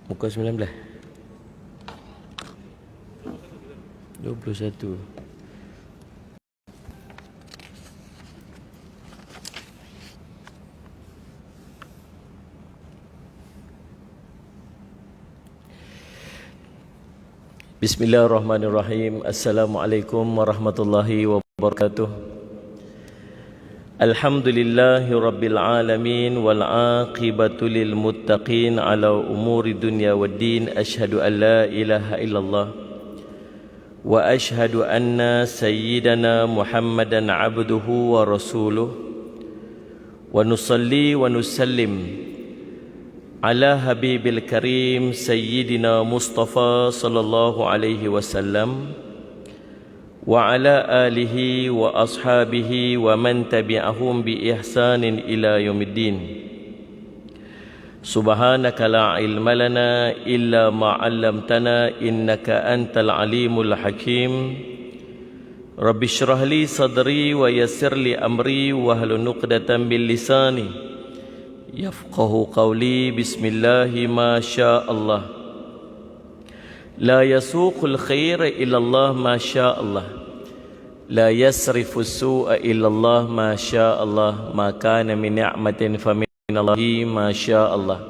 Muka 19 21. Bismillahirrahmanirrahim. Assalamualaikum warahmatullahi wabarakatuh. Alhamdulillahi rabbil alamin wal aqibatu lil muttaqin ala umuri dunya waddin. Asyhadu an la ilaha illallah wa asyhadu anna sayyidana Muhammadan abduhu wa rasuluh wa nusalli wa nusallim ala habibil karim sayyidina Mustafa sallallahu alaihi wasallam wa ala alihi wa ashabihi wa man tabi'ahum bi ihsanin ila yaumiddin. Subhanaka la ilma lana illa ma 'allamtana innaka antal alimul hakim. Rabbi shrah li sadri wa yassir li amri wa hlul 'uqdatam min lisani yafqahu qawli. Bismillahi ma syaa Allah. La yasuqul khaira illa Allah ma syaa Allah. La yasrifus su'a illa Allah ma syaa Allah. Ma kana min ni'matin fa min Allahi ma syaa Allah.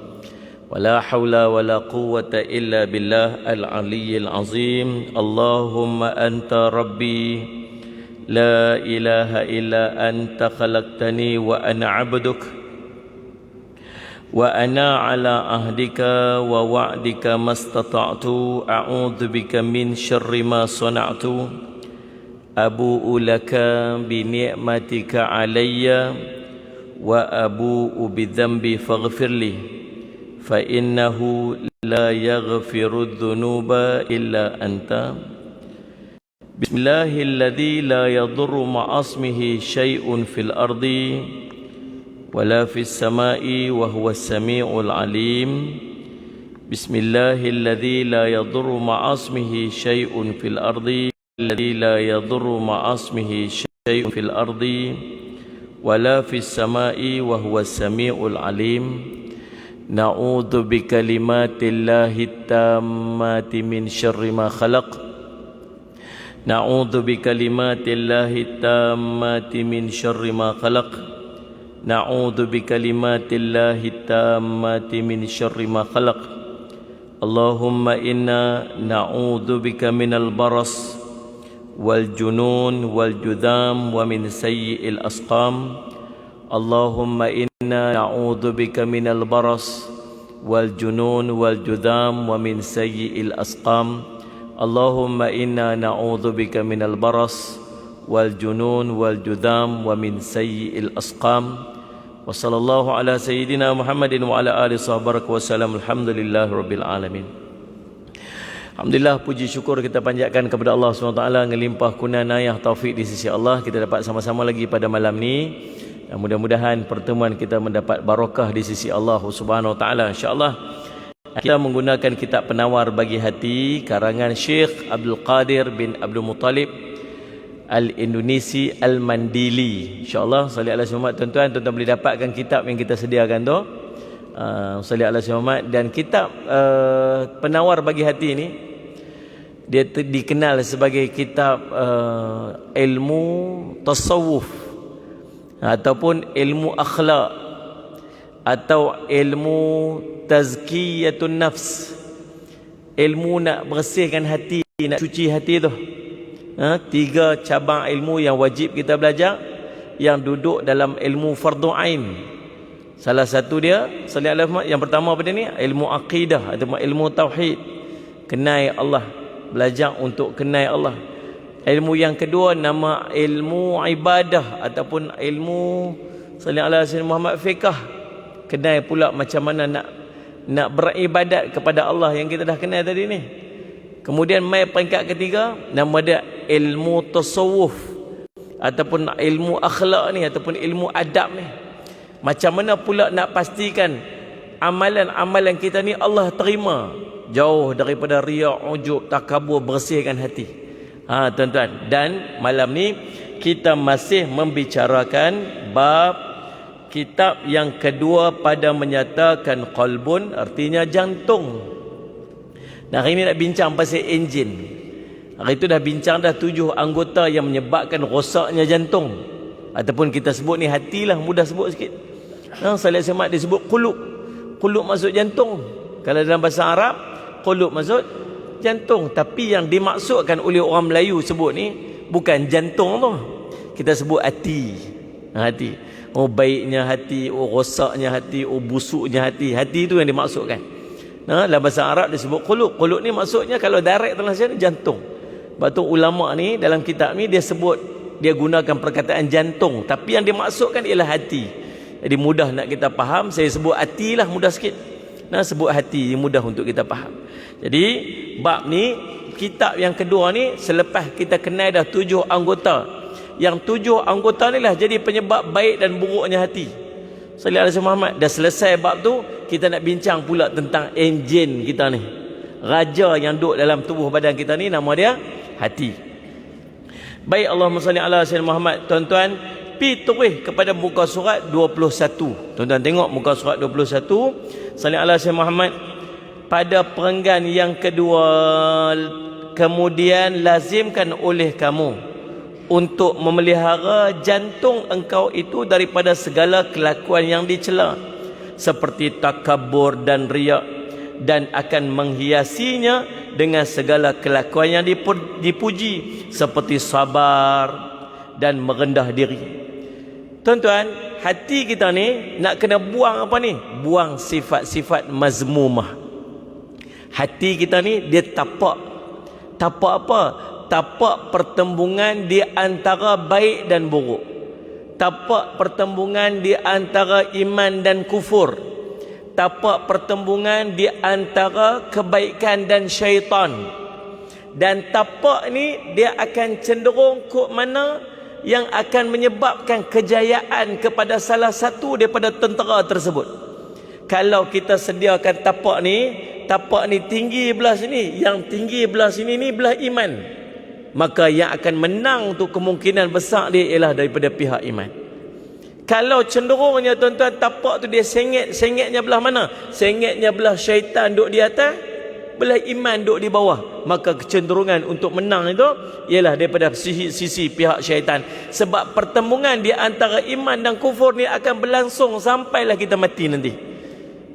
Wa la hawla wa la quwwata illa billah al-aliyyil azim. Allahumma anta rabbi la ilaha illa anta khalaqtani wa ana 'abduk wa ana ala ahdika wa wa'dika mastata'tu. A'udzu bika min syarri ma sana'tu. Abu'u laka bi ni'matika alayya wa abu'u bi dhanbi faghfirli fa innahu la yaghfiru dhunuba illa anta. Bismillahilladzi la yadurru ma'asmihi syai'un fil ardi wala fis sama'i wa huwas sami'ul alim. Bismillahilladzi la yadurru ma'asmihi syai'un fil ardi alladzi la yadurru ma'asmihi syai'un fil ardi wala fis sama'i wa huwas sami'ul alim. Na'udzu bikalimatillahi tammati min syarri ma khalaq. Na'udzu bikalimatillahi tammati min syarri ma khalaq. Na'udzu bikalimatillahi tammati min syarri ma khalaq. Allahumma inna na'udzu bika minal baras wal junun wal judham wa min sayyi'il asqam. Allahumma inna na'udzu bika minal baras wal junun wal judham wa min sayyi'il asqam. Allahumma inna na'udzu bika minal baras wal junun wal judham wa min sayyi'il asqam. Wa sallallahu ala sayyidina Muhammadin wa ala alihi sahabaraka wa salam. Alhamdulillahi rabbil alamin. Alhamdulillah, puji syukur kita panjatkan kepada Allah SWT, ngelimpah kunanayah taufik di sisi Allah. Kita dapat sama-sama lagi pada malam ni, dan mudah-mudahan pertemuan kita mendapat barakah di sisi Allah Subhanahu Wa Taala. InsyaAllah kita menggunakan kitab Penawar Bagi Hati karangan Syekh Abdul Qadir bin Abdul Muttalib Al-Indonesi Al-Mandili. InsyaAllah salih ala Muhammad. Tuan-tuan boleh dapatkan kitab yang kita sediakan tu, salih ala Muhammad. Dan kitab Penawar Bagi Hati ni, dia dikenal sebagai kitab ilmu tasawuf ataupun ilmu akhlak atau ilmu tazkiyatun nafs. Ilmu nak bersihkan hati, nak cuci hati tu. Tiga cabang ilmu yang wajib kita belajar, yang duduk dalam ilmu fardu ain. Salah satu dia, salih alaihi wasallam, yang pertama pada ni ilmu akidah atau ilmu tauhid, kenal Allah, belajar untuk kenal Allah. Ilmu yang kedua nama ilmu ibadah ataupun ilmu salih alaihi wasallam Muhammad fiqh, kenal pula macam mana nak beribadat kepada Allah yang kita dah kenal tadi ni. Kemudian mai peringkat ketiga, nama dia ilmu tasawuf ataupun ilmu akhlak ni ataupun ilmu adab ni. Macam mana pula nak pastikan amalan-amalan kita ni Allah terima, jauh daripada riya, ujub, takabur, bersihkan hati. Tuan-tuan, dan malam ni kita masih membicarakan bab kitab yang kedua pada menyatakan qalbun, artinya jantung. Dan hari ini nak bincang pasal enjin. Hari itu dah bincang dah 7 anggota yang menyebabkan rosaknya jantung. Ataupun kita sebut ni hati lah, mudah sebut sikit. Salih Ahmad disebut qulub. Qulub maksud jantung. Kalau dalam bahasa Arab, qulub maksud jantung. Tapi yang dimaksudkan oleh orang Melayu sebut ni bukan jantung tu. Kita sebut hati. Hati. Oh baiknya hati, oh rosaknya hati, oh busuknya hati. Hati tu yang dimaksudkan. Dalam bahasa Arab disebut qulub. Qulub ni maksudnya kalau direct translation jantung. Sebab tu ulama ni dalam kitab ni dia sebut, dia gunakan perkataan jantung, tapi yang dimaksudkan ialah hati. Jadi mudah nak kita faham. Saya sebut hati lah, mudah sikit. Sebut hati mudah untuk kita faham. Jadi bab ni, kitab yang kedua ni, selepas kita kenal dah 7 anggota. Yang 7 anggota ni lah jadi penyebab baik dan buruknya hati. Salih alaihi Muhammad. Dah selesai bab tu, kita nak bincang pula tentang enjin kita ni. Raja yang duduk dalam tubuh badan kita ni, nama dia hati. Baik, Allahumma salli ala sayyidina Muhammad. Tuan-tuan, pi terus kepada muka surat 21. Tuan-tuan tengok muka surat 21. Salli ala sayyidina Muhammad. Pada perenggan yang kedua, kemudian lazimkan oleh kamu untuk memelihara jantung engkau itu daripada segala kelakuan yang dicela, seperti takabur dan riak, dan akan menghiasinya dengan segala kelakuan yang dipuji, seperti sabar dan merendah diri. Tuan-tuan, hati kita ni nak kena buang apa ni? Buang sifat-sifat mazmumah. Hati kita ni dia tapak. Tapak apa? Tapak pertembungan di antara baik dan buruk. Tapak pertembungan di antara iman dan kufur. Tapak pertembungan di antara kebaikan dan syaitan. Dan tapak ni dia akan cenderung ke mana yang akan menyebabkan kejayaan kepada salah satu daripada tentera tersebut. Kalau kita sediakan tapak ni tinggi belah sini, yang tinggi belah sini ni belah iman, maka yang akan menang tu kemungkinan besar dia ialah daripada pihak iman. Kalau cenderungnya tuan-tuan tapak tu dia sengitnya belah mana? Sengitnya belah syaitan duduk di atas, belah iman duduk di bawah, maka kecenderungan untuk menang itu ialah daripada sisi pihak syaitan. Sebab pertembungan di antara iman dan kufur ni akan berlangsung sampailah kita mati nanti.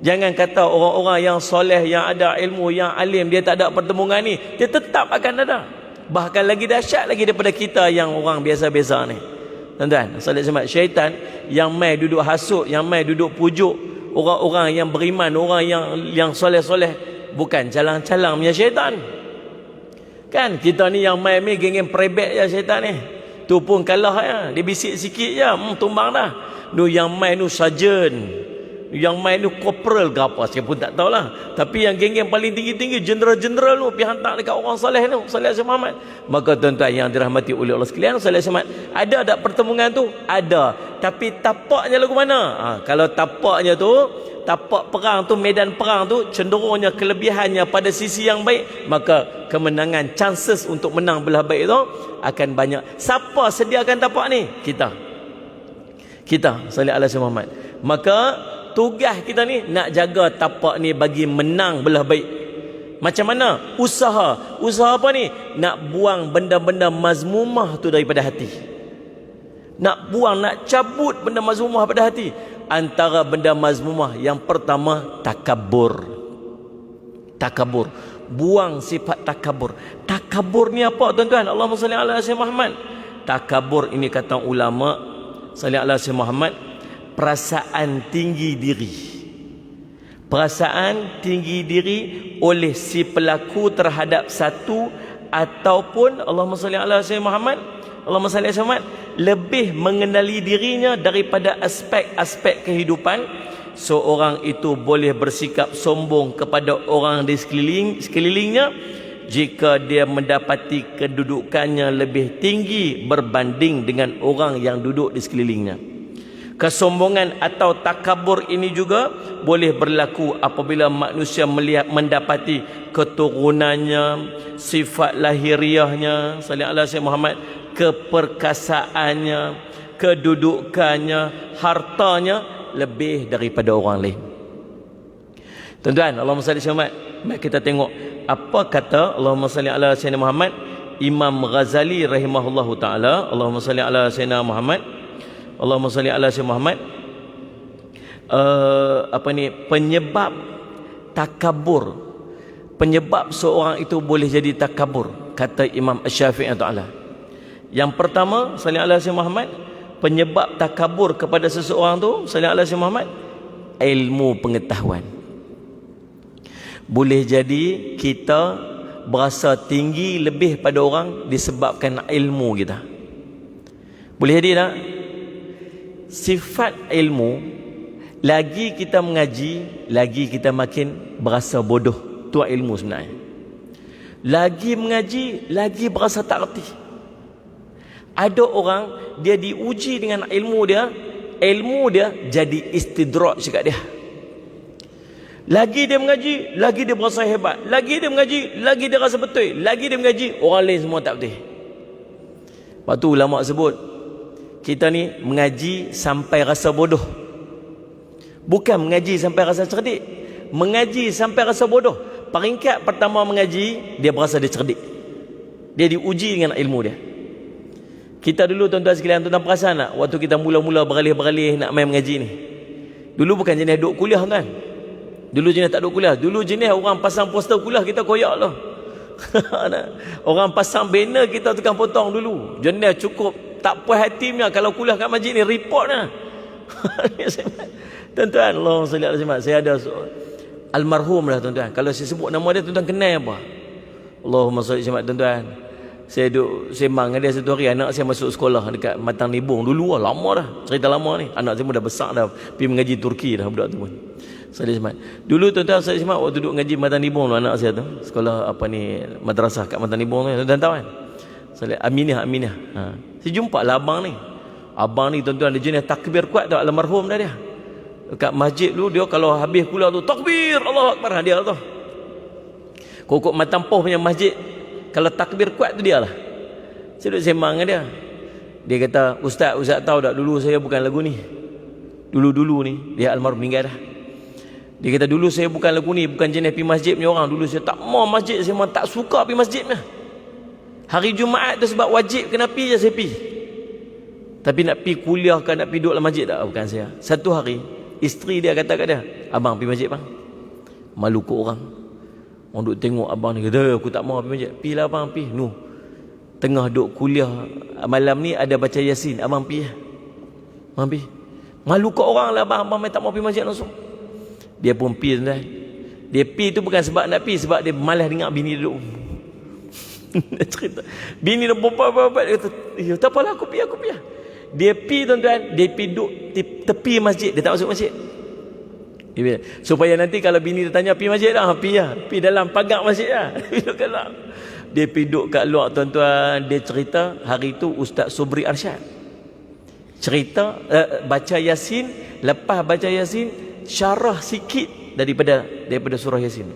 Jangan kata orang-orang yang soleh, yang ada ilmu, yang alim, dia tak ada pertembungan ni, dia tetap akan ada. Bahkan lagi dahsyat lagi daripada kita yang orang biasa-biasa ni. Tuan-tuan, salat semat, syaitan yang mai duduk hasut, yang mai duduk pujuk orang-orang yang beriman, orang yang soleh-soleh, bukan calang-calang punya syaitan. Kan kita ni yang mai geng-geng perebet je syaitan ni. Tu pun kalah ya. Dia bisik sikit je, tumbang dah. Nu yang mai nu sarjan, yang main ni corporal ke apa, saya pun tak tahulah. Tapi yang geng-geng paling tinggi-tinggi, jeneral-jeneral tu pergi hantar dekat orang saleh tu, Salih Alaihi Muhammad. Maka tuan-tuan yang dirahmati oleh Allah sekalian, Salih Alaihi Muhammad, ada tak pertemuan tu? Ada. Tapi tapaknya lagu mana? Kalau tapaknya tu, tapak perang tu, medan perang tu, cenderungnya kelebihannya pada sisi yang baik, maka kemenangan, chances untuk menang belah baik tu akan banyak. Siapa sediakan tapak ni? Kita, Salih Alaihi Muhammad. Maka tugas kita ni nak jaga tapak ni bagi menang belah baik. Macam mana? Usaha apa ni? Nak buang benda-benda mazmumah tu daripada hati. Nak buang, nak cabut benda mazmumah pada hati. Antara benda mazmumah yang pertama, takabur. Buang sifat takabur. Takabur ni apa tuan-tuan? Allahumma salli ala sayyidina Muhammad. Takabur ini kata ulama, salli ala sayyidina Muhammad, perasaan tinggi diri. Perasaan tinggi diri oleh si pelaku terhadap satu ataupun Allahumma salli ala sayyidina Muhammad, Allahumma salli ala Muhammad, lebih mengenali dirinya daripada aspek-aspek kehidupan. Seorang itu boleh bersikap sombong kepada orang di sekelilingnya jika dia mendapati kedudukannya lebih tinggi berbanding dengan orang yang duduk di sekelilingnya. Kesombongan atau takabur ini juga boleh berlaku apabila manusia mendapati keturunannya, sifat lahiriahnya, sallallahu alaihi wasallam Muhammad, keperkasaannya, kedudukannya, hartanya lebih daripada orang lain. Tuan-tuan, Allahumma salli Muhammad, mari kita tengok apa kata Allahumma salli ala sayyidina Muhammad Imam Ghazali rahimahullahu taala, Allahumma salli ala sayyidina Muhammad, Allahumma salli ala sayyidina Muhammad, penyebab takabur, penyebab seorang itu boleh jadi takabur, kata Imam Asy-Syafi'i taala. Yang pertama, salli ala sayyidina Muhammad, penyebab takabur kepada seseorang tu, salli ala sayyidina Muhammad, ilmu pengetahuan. Boleh jadi kita berasa tinggi lebih pada orang disebabkan ilmu kita. Boleh jadi tak? Sifat ilmu, lagi kita mengaji, lagi kita makin berasa bodoh. Tu ilmu sebenarnya. Lagi mengaji, lagi berasa tak reti. Ada orang, dia diuji dengan ilmu dia jadi istidraj kat dia. Lagi dia mengaji, lagi dia berasa hebat. Lagi dia mengaji, lagi dia rasa betul. Lagi dia mengaji, orang lain semua tak betul. Lepas tu ulama sebut, kita ni mengaji sampai rasa bodoh. Bukan mengaji sampai rasa cerdik. Mengaji sampai rasa bodoh. Peringkat pertama mengaji, dia berasa dia cerdik. Dia diuji dengan ilmu dia. Kita dulu tuan-tuan sekalian, tuan-tuan perasan tak? Waktu kita mula-mula beralih-beralih nak main mengaji ni. Dulu bukan jenis duduk kuliah tuan. Dulu jenis tak duduk kuliah. Dulu jenis orang pasang poster kuliah, kita koyak lah. Orang pasang banner, kita tukang potong dulu. Jenis cukup tak puas hati punya. Kalau kuliah kat masjid ni, report lah. Tuan-tuan, Allahumma salli ala Muhammad. Saya ada almarhum lah tuan-tuan. Kalau saya sebut nama dia, tuan-tuan kenal apa? Allahumma salli ala Muhammad, tuan-tuan. Saya duduk sembang dengan dia satu hari, anak saya masuk sekolah dekat Matang Nibung. Dulu lah, lama dah. Cerita lama ni. Anak saya pun dah besar dah. Pergi mengaji Turki dah budak tu pun. Salih Semat. Dulu tuan-tuan Salih Semat waktu duduk mengaji Matang Nibung tu, anak saya tu. Sekolah apa ni, madrasah kat Matang Nibung tu. Tuan-tuan tahu kan? Salih Aminah. Saya jumpa lah abang ni. Abang ni tuan-tuan, dia jenis takbir kuat tu. Almarhum dah dia. Dekat masjid dulu, dia kalau habis kuliah tu, takbir, Allahu Akbar. Dia tu. Kokok Matampoh punya masjid, kalau takbir kuat tu dia lah. Saya duduk sembang dengan dia. Dia kata, Ustaz tahu tak dulu saya bukan lagu ni. Dulu ni, dia almarhum meninggal dah. Dia kata dulu saya bukan lagu ni, bukan jenis pergi masjid punya orang. Dulu saya tak mau masjid, saya memang tak suka pergi masjid ni. Hari Jumaat tu sebab wajib kena pergi je saya pergi. Tapi nak pergi kuliah kan, nak pergi duduk dalam masjid tak? Bukan saya. Satu hari, isteri dia kata kat dia, abang pergi masjid bang. Malu ke orang. Orang duk tengok abang ni, kata aku tak mau pergi masjid. Pergilah abang, pergi. Tengah duk kuliah malam ni ada baca Yasin, abang pergi. Abang pergi. Malu ke orang lah abang tak mau pergi masjid langsung. Dia pun pergi tuan. Dia pergi tu bukan sebab nak pergi, sebab dia malas dengar bini dia duduk. Dia cerita. Bini dia bapak-bapak, dia kata, tak apalah aku pergi. Dia pergi tuan-tuan, dia pergi duduk tepi masjid, dia tak masuk masjid. Supaya nanti kalau bini dia tanya pergi masjid dah, pergi dalam pagar masjid lah. Dia pergi duduk kat luar tuan-tuan. Dia cerita hari tu Ustaz Sobri Arsyad cerita, baca Yasin. Lepas baca Yasin, syarah sikit daripada surah Yasin.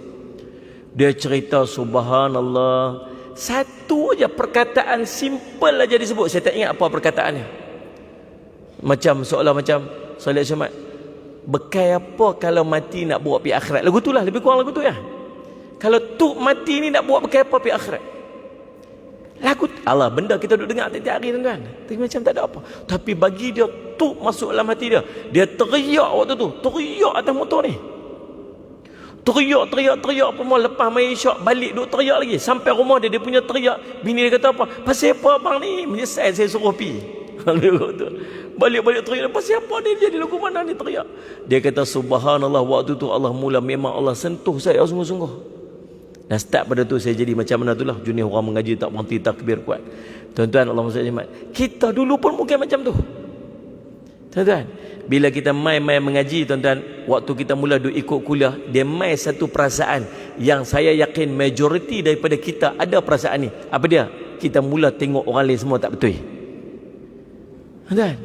Dia cerita subhanallah, satu aja perkataan simple aja disebut. Saya tak ingat apa perkataannya. Macam seolah macam Salih Ahmad, bekai apa kalau mati nak bawa pergi akhirat. Lagu tu lah, lebih kurang lagu tu ya. Kalau tu mati ni nak bawa bekai apa pergi akhirat. Lagu Allah, benda kita duduk dengar tiap-tiap hari tuan-tuan. Tapi macam tak ada apa. Tapi bagi dia tu masuk dalam hati dia. Dia teriak waktu tu. Teriak atas motor ni. Teriak semua. Lepas main isyak balik duk teriak lagi. Sampai rumah dia punya teriak. Bini dia kata apa? Pasal apa abang ni? Menyesal saya suruh pergi. Balik teriak. Pasal apa dia jadi lagu mana ni teriak? Dia kata subhanallah, waktu tu Allah mula memang Allah sentuh saya sungguh-sungguh. Dan start pada tu saya jadi macam mana tu lah. Jenis orang mengaji tak berhenti takbir kuat. Tuan-tuan Allah SWT, kita dulu pun mungkin macam tu. Tuan-tuan, bila kita main-main mengaji tuan-tuan, waktu kita mula duk ikut kuliah, dia main satu perasaan yang saya yakin majoriti daripada kita ada perasaan ni. Apa dia? Kita mula tengok orang lain semua tak betul. Tuan-tuan,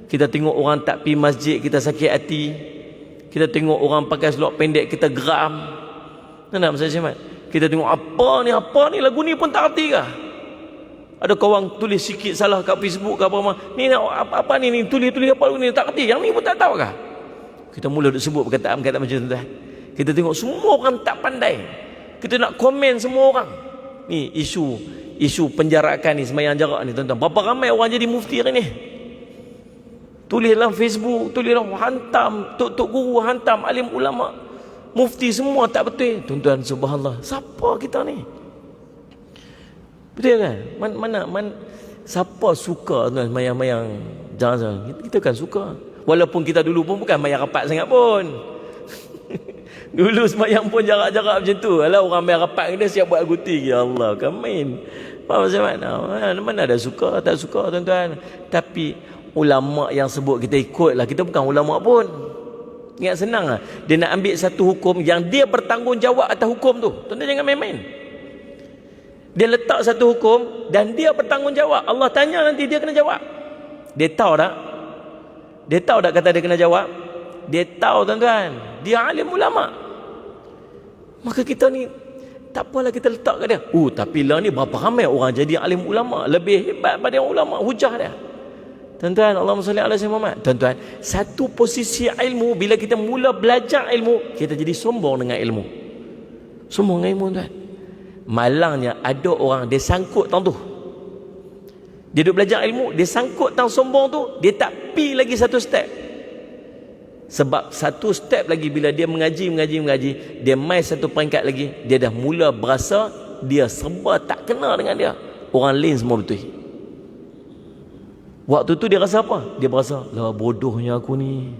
kita tengok orang tak pergi masjid, kita sakit hati. Kita tengok orang pakai seluar pendek, kita geram. Tuan-tuan, Masya Allah, kita tengok apa ni lagu ni pun tak erti kah? Ada kawan tulis sikit salah kat Facebook ke apa ni apa ni tulis apa lagu ni tak erti, yang ni pun tak tahu kah? Kita mula duk sebut perkataan macam tu dah. Kita tengok semua orang tak pandai. Kita nak komen semua orang. Ni isu penjarakan ni, sembahyang jarak ni tuan-tuan. Berapa ramai orang jadi mufti hari ni? Tulis dalam Facebook, tulis dalam, hantam tok guru, hantam alim ulama, mufti semua tak betul. Tuan-tuan, subhanallah, siapa kita ni? Betul kan? Mana siapa suka tuan sembahyang jangan. Kita kan suka. Walaupun kita dulu pun bukan sembahyang rapat sangat pun. Dulu sembahyang pun jarak-jarak macam tu. Alah, orang sembahyang rapat kita siap buat guti. Ya Allah, kan main. Macam mana ada suka tak suka tuan-tuan. Tapi ulama yang sebut kita ikut lah. Kita bukan ulama pun. Ingat senang lah. Dia nak ambil satu hukum yang dia bertanggungjawab atas hukum tu. Tuan-tuan jangan main-main. Dia letak satu hukum dan dia bertanggungjawab. Allah tanya nanti dia kena jawab. Dia tahu tak? Dia tahu tak kata dia kena jawab? Dia tahu tuan-tuan. Dia alim ulama. Maka kita ni tak apalah kita letak kat dia. Tapi lah ni berapa ramai orang jadi alim ulama. Lebih hebat pada ulama. Hujah dia. Tuan-tuan, Allahumma salli ala sayyidina Muhammad. Tuan-tuan, satu posisi ilmu, bila kita mula belajar ilmu, kita jadi sombong dengan ilmu. Sombong dengan ilmu, tuan. Malangnya ada orang dia sangkut tang tu. Dia duduk belajar ilmu, dia sangkut tang sombong tu, dia tak pi lagi satu step. Sebab satu step lagi bila dia mengaji, dia mai satu peringkat lagi, dia dah mula berasa dia serba tak kena dengan dia. Orang lain semua betul. Waktu tu dia rasa apa? Dia berasa, lah bodohnya aku ni.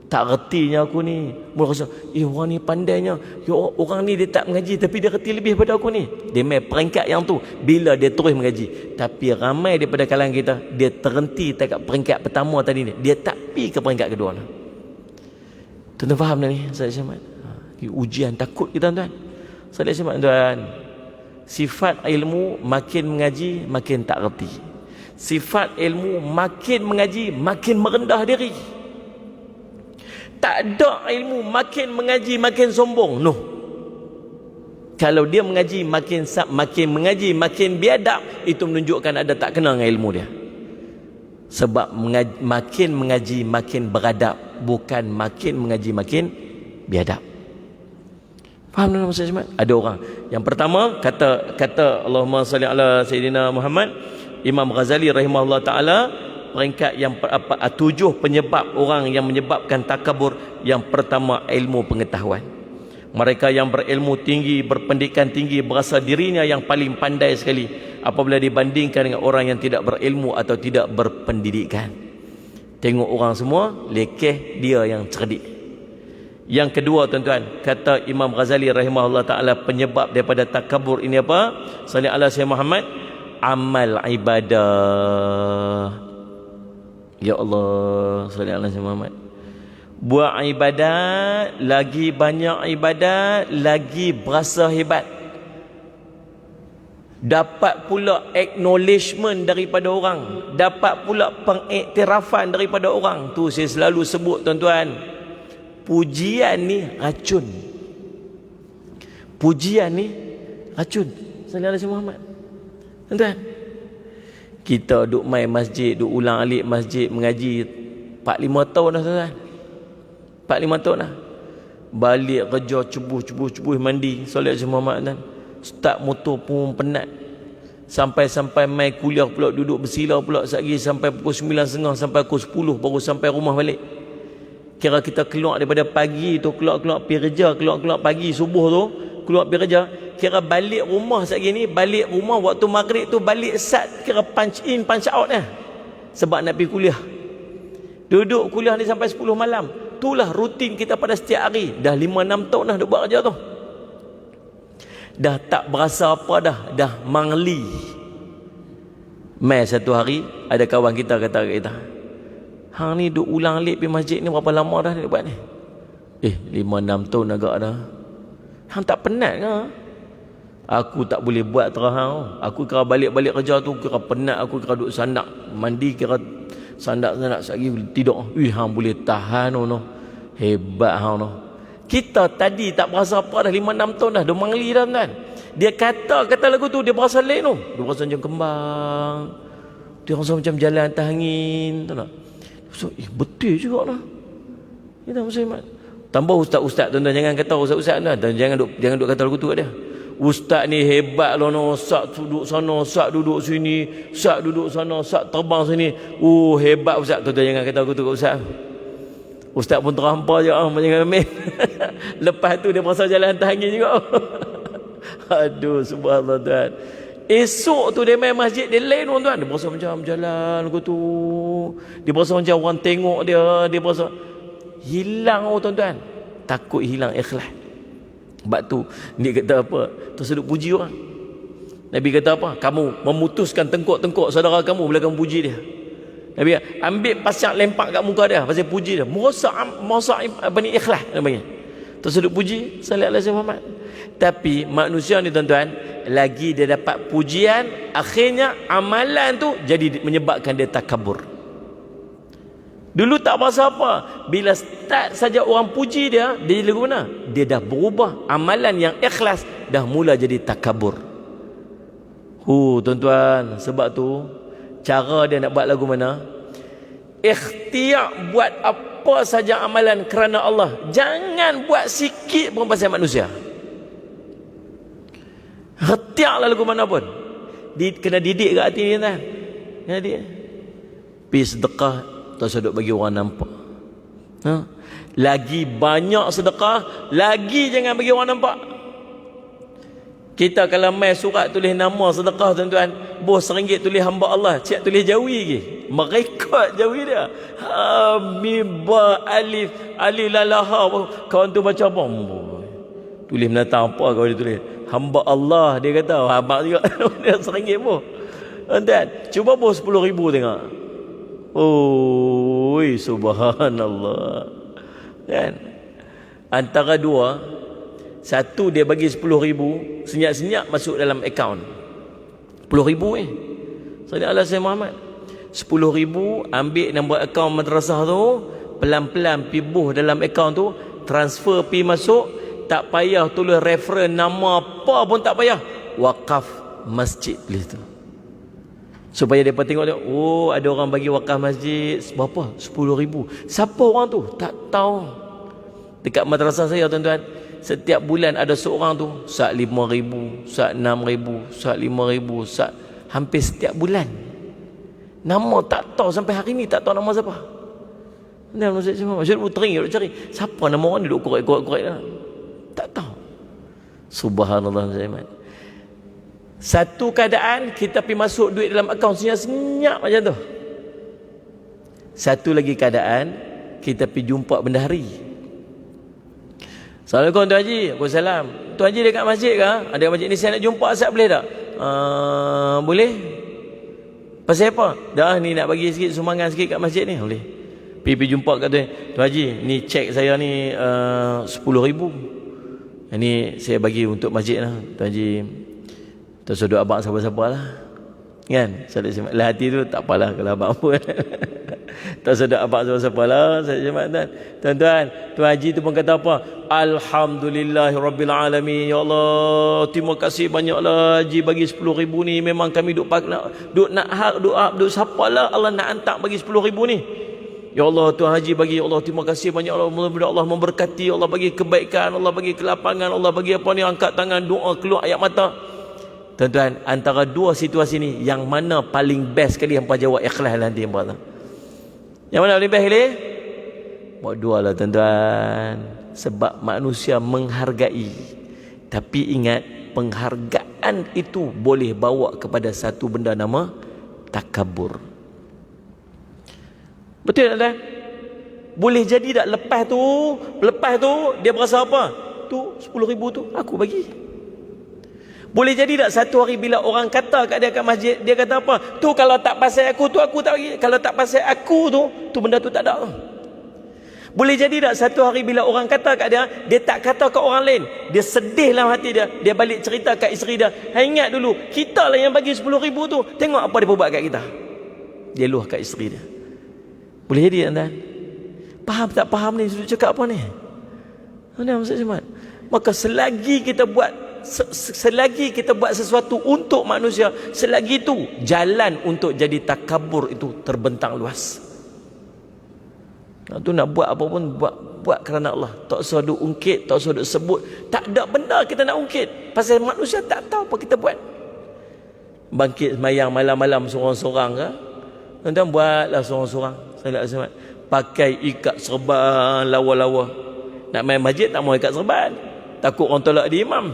Tak retinya aku ni. Mula rasa, orang ni pandainya. Orang ni dia tak mengaji tapi dia reti lebih daripada aku ni. Dia main peringkat yang tu bila dia terus mengaji. Tapi ramai daripada kalangan kita, dia terhenti dekat peringkat pertama tadi ni. Dia tak pi ke peringkat kedua ni. Tuan-tuan faham dah ni? Saya Syahmat. Ujian takut kita tuan-tuan. Saya Syahmat tuan. Sifat ilmu makin mengaji makin tak reti. Sifat ilmu makin mengaji makin merendah diri. Tak ada ilmu makin mengaji makin sombong. No. Kalau dia mengaji makin mengaji makin biadab, itu menunjukkan ada tak kenal dengan ilmu dia. Sebab makin mengaji makin beradab, bukan makin mengaji makin biadab. Faham tak maksud saya? Ada orang yang pertama kata Allahumma salli ala sayyidina Muhammad, Imam Ghazali rahimahullah ta'ala, peringkat yang 7 penyebab orang yang menyebabkan takabur. Yang pertama, ilmu pengetahuan. Mereka yang berilmu tinggi, berpendidikan tinggi, berasa dirinya yang paling pandai sekali apabila dibandingkan dengan orang yang tidak berilmu atau tidak berpendidikan. Tengok orang semua lekeh, dia yang cerdik. Yang kedua tuan-tuan, kata Imam Ghazali rahimahullah ta'ala, penyebab daripada takabur ini apa? Salli ala sayyidina Muhammad, amal ibadah. Ya Allah, salli ala sayyidina Muhammad. Buat ibadat, lagi banyak ibadat, lagi berasa hebat. Dapat pula acknowledgement daripada orang, dapat pula pengiktirafan daripada orang. Tu saya selalu sebut tuan-tuan, pujian ni racun. Pujian ni racun. Salli ala sayyidina Muhammad. Tuan-tuan, kita duk main masjid, duk ulang alik masjid, mengaji 4-5 tahun dah tuan-tuan. 4-5 tahun dah. Balik kerja cubuh mandi, solat Muhammad dan start motor pun penat. Sampai mai kuliah pula, duduk bersila pula sekali sampai pukul 9.30 sampai pukul 10 baru sampai rumah balik. Kira kita keluar daripada pagi tu, keluar pergi kerja, keluar pagi subuh tu, keluar pergi kerja, kira balik rumah sekali ni, balik rumah waktu maghrib tu balik sat, kira punch in punch out dah. Sebab nak pergi kuliah. Duduk kuliah ni sampai 10 malam. Itulah rutin kita pada setiap hari. Dah 5-6 tahun dah duk buat kerja tu. Dah tak berasa apa dah mangli. Mai satu hari ada kawan kita kata kat kita, hang ni duk ulang alik pergi masjid ni berapa lama dah dia buat ni? 5-6 tahun agak dah. Hang tak penat ke? Aku tak boleh buat terang hang. Aku kira balik kerja tu kira penat, aku kira duk sandak mandi, kira sandak sekali tidur. Hang boleh tahan no. Hebat hang no. Kita tadi tak berasa apa dah 5-6 tahun dah mangli dah tuan. Dia kata lagu tu dia berasa lain tu. Dia berasa macam kembang. Dia rasa macam jalan atas angin, tahu tak? So, betul juga lah. Kita Muslimat. Tambah ustaz-ustaz tuan-tuan, jangan kata ustaz-ustaz tuan. Jangan duk kata lagu tu kat dia. Ustaz ni hebat lah no. Ustaz duduk sana, Ustaz duduk sini, Ustaz duduk sana, Ustaz terbang sini. Hebat Ustaz. Tuan-tuan jangan kata aku tu kat Ustaz. Ustaz pun terhampar je jangan main. Lepas tu dia berasa jalan atas angin juga. Aduh, subhanallah tuan. Esok tu dia main masjid dia lain tuan. Dia berasa macam jalan aku tu. Dia berasa macam orang tengok dia. Dia berasa hilang tuan-tuan. Takut hilang ikhlas. Sebab tu ni kata apa? Tersedut puji orang. Nabi kata apa? Kamu memutuskan tengkok-tengkok saudara kamu bila kamu puji dia. Nabi ambil pasang lempak kat muka dia pasal puji dia. Merosak apa ni ikhlas namanya. Tersedut puji sallallahu alaihi Muhammad. Tapi manusia ni tuan-tuan, lagi dia dapat pujian, akhirnya amalan tu jadi menyebabkan dia takabur. Dulu tak berasa apa. Bila start saja orang puji dia, dia jadi mana? Dia dah berubah. Amalan yang ikhlas dah mula jadi takabur. Tuan-tuan, sebab tu cara dia nak buat lagu mana? Ikhtiar buat apa saja amalan kerana Allah. Jangan buat sikit pun pasal manusia. Ikhtiarlah lagu mana pun. Kena didik kat hati ni kan. Kena didik. Pergi sedekah, tak sedut bagi orang nampak. Lagi banyak sedekah, lagi jangan bagi orang nampak. Kita kalau main surat tulis nama sedekah tuan-tuan, bos RM1 tulis hamba Allah, cik tulis jawi lagi. Merekod jawi dia. Ba alif lalaha. Kawan tu baca apa? Tulis menatang apa kau dia tulis? Hamba Allah dia kata. Abang juga dia RM1 pun. Tuan-tuan, cuba bos RM10,000 tengok. Subhanallah. Kan? Antara dua, satu dia bagi RM10,000, senyap-senyap masuk dalam akaun. RM10,000 Sallallahu alaihi Muhammad. RM10,000 ambil nombor akaun madrasah tu, pelan-pelan pi buh dalam akaun tu, transfer pi masuk, tak payah tulis reference nama apa pun tak payah. Wakaf masjid tulis tu. Supaya mereka tengok dia, ada orang bagi wakaf masjid berapa? RM10,000. Siapa orang tu? Tak tahu. Dekat madrasah saya tuan-tuan, setiap bulan ada seorang tu sat RM5,000, sat RM6,000, sat RM5,000, sat hampir setiap bulan. Nama tak tahu sampai hari ni, tak tahu nama siapa. Nama siapa? Maksud tering duk cari. Siapa nama orang ni duk korek-korek dah. Tak tahu. Subhanallah Zaiman. Satu keadaan kita pergi masuk duit dalam akaun senyap-senyap macam tu. Satu lagi keadaan kita pergi jumpa bendahari. Assalamualaikum Tuan Haji. Waalaikumsalam. Tuan Haji dekat masjid ke? Ada kat masjid ni, saya nak jumpa Asad, boleh tak? Boleh. Pasal apa? Dah ni nak bagi sikit sumbangan sikit kat masjid ni. Boleh. Pergi jumpa kat Tuan. Tuan Haji, ni cek saya ni RM10,000. Ini saya bagi untuk masjid lah. Tuan Haji, tersudut abang sabar-sabar lah. Kan? Lah hati tu tak apalah kalau abang pun. Tersudut abang sabar-sabar lah. Tuan-tuan, Tuan Haji tu pun kata apa? Alhamdulillahirrabbilalamin. Ya Allah, terima kasih banyaklah Haji bagi RM10,000 ni. Memang kami duk sapalah Allah nak hantar bagi RM10,000 ni. Ya Allah, Tuan Haji bagi, ya Allah terima kasih banyak Allah. Mudah-mudahan Allah memberkati, Allah bagi kebaikan, Allah bagi kelapangan, Allah bagi apa ni, angkat tangan doa keluar ayat mata. Tuan-tuan, antara dua situasi ni, yang mana paling best sekali hampa jawab ikhlas nanti hampa tu? Yang mana paling best sekali? Buat dua lah tuan-tuan. Sebab manusia menghargai. Tapi ingat, penghargaan itu boleh bawa kepada satu benda nama takabur. Betul tak tuan? Boleh jadi tak lepas tu dia berasa apa? Tu RM10,000 tu aku bagi. Boleh jadi tak satu hari bila orang kata kat dia kat masjid, dia kata apa? Tu kalau tak pasal aku tu aku tak bagi. Kalau tak pasal aku tu benda tu tak ada. Boleh jadi tak satu hari bila orang kata kat dia, dia tak kata kat orang lain, dia sedih dalam hati dia, dia balik cerita kat isteri dia, ingat dulu kita lah yang bagi RM10,000 tu, tengok apa dia buat kat kita. Dia luah kat isteri dia. Boleh jadi tuan-tuan? Faham tak faham ni sudut cakap apa ni? Mana maksud Jumat? Maka selagi kita buat sesuatu untuk manusia, selagi itu jalan untuk jadi takabur itu terbentang luas. Tu nak buat apa pun buat buat kerana Allah. Tak usah duk ungkit, tak usah duk sebut. Tak ada benda kita nak ungkit. Pasal manusia tak tahu apa kita buat. Bangkit semayang malam-malam seorang-seorang ke? Tuan-tuan buatlah seorang-seorang. Salat. Pakai ikat serban lawa-lawa. Nak main masjid tak mau ikat serban. Takut orang tolak di imam.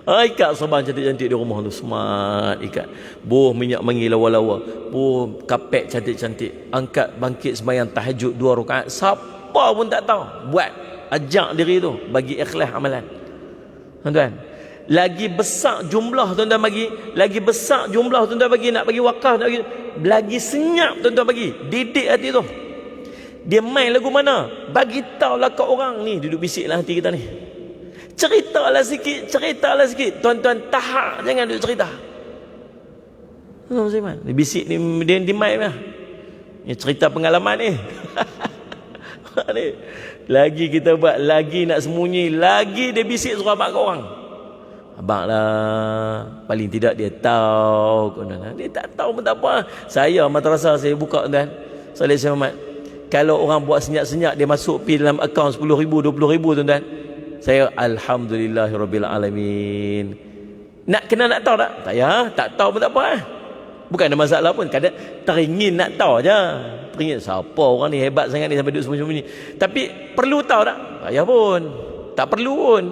Ikat serban cantik-cantik di rumah tu, smart ikat. Buh minyak wangi lawa-lawa. Buh kapek cantik-cantik. Angkat bangkit sembahyang tahajud 2 rakaat. Siapa pun tak tahu. Buat. Ajak diri tu bagi ikhlas amalan. Tuan-tuan, lagi besar jumlah tuan-tuan bagi, lagi besar jumlah tuan-tuan bagi nak bagi wakaf, nak bagi, lagi senyap tuan-tuan bagi. Didik hati tu. Dia main lagu mana? Bagi tahulah kat orang ni, duduk bisiklah hati kita ni. Ceritalah sikit. Tuan-tuan tahak, jangan duduk cerita. Dia bisik ni, dia di mic lah. Ni cerita pengalaman ni. Lagi kita buat, lagi nak sembunyi, lagi dia bisik suruh abang kat orang. Abang lah, paling tidak dia tahu. Dia tak tahu pun tak apa. Saya madrasah saya buka tuan, Saleh Syahmat. Kalau orang buat senyap-senyap, dia masuk pi dalam akaun 10,000, 20,000 tuan-tuan. Saya alhamdulillahirabbil alamin. Nak tahu tak? Tak ya, tak tahu pun tak apa. Bukan ada masalah pun. Kadang teringin nak tahu aja. Teringin siapa orang ni hebat sangat ni sampai duduk sembunyi-sembunyi. Tapi perlu tahu tak? Tak ya pun. Tak perlu pun.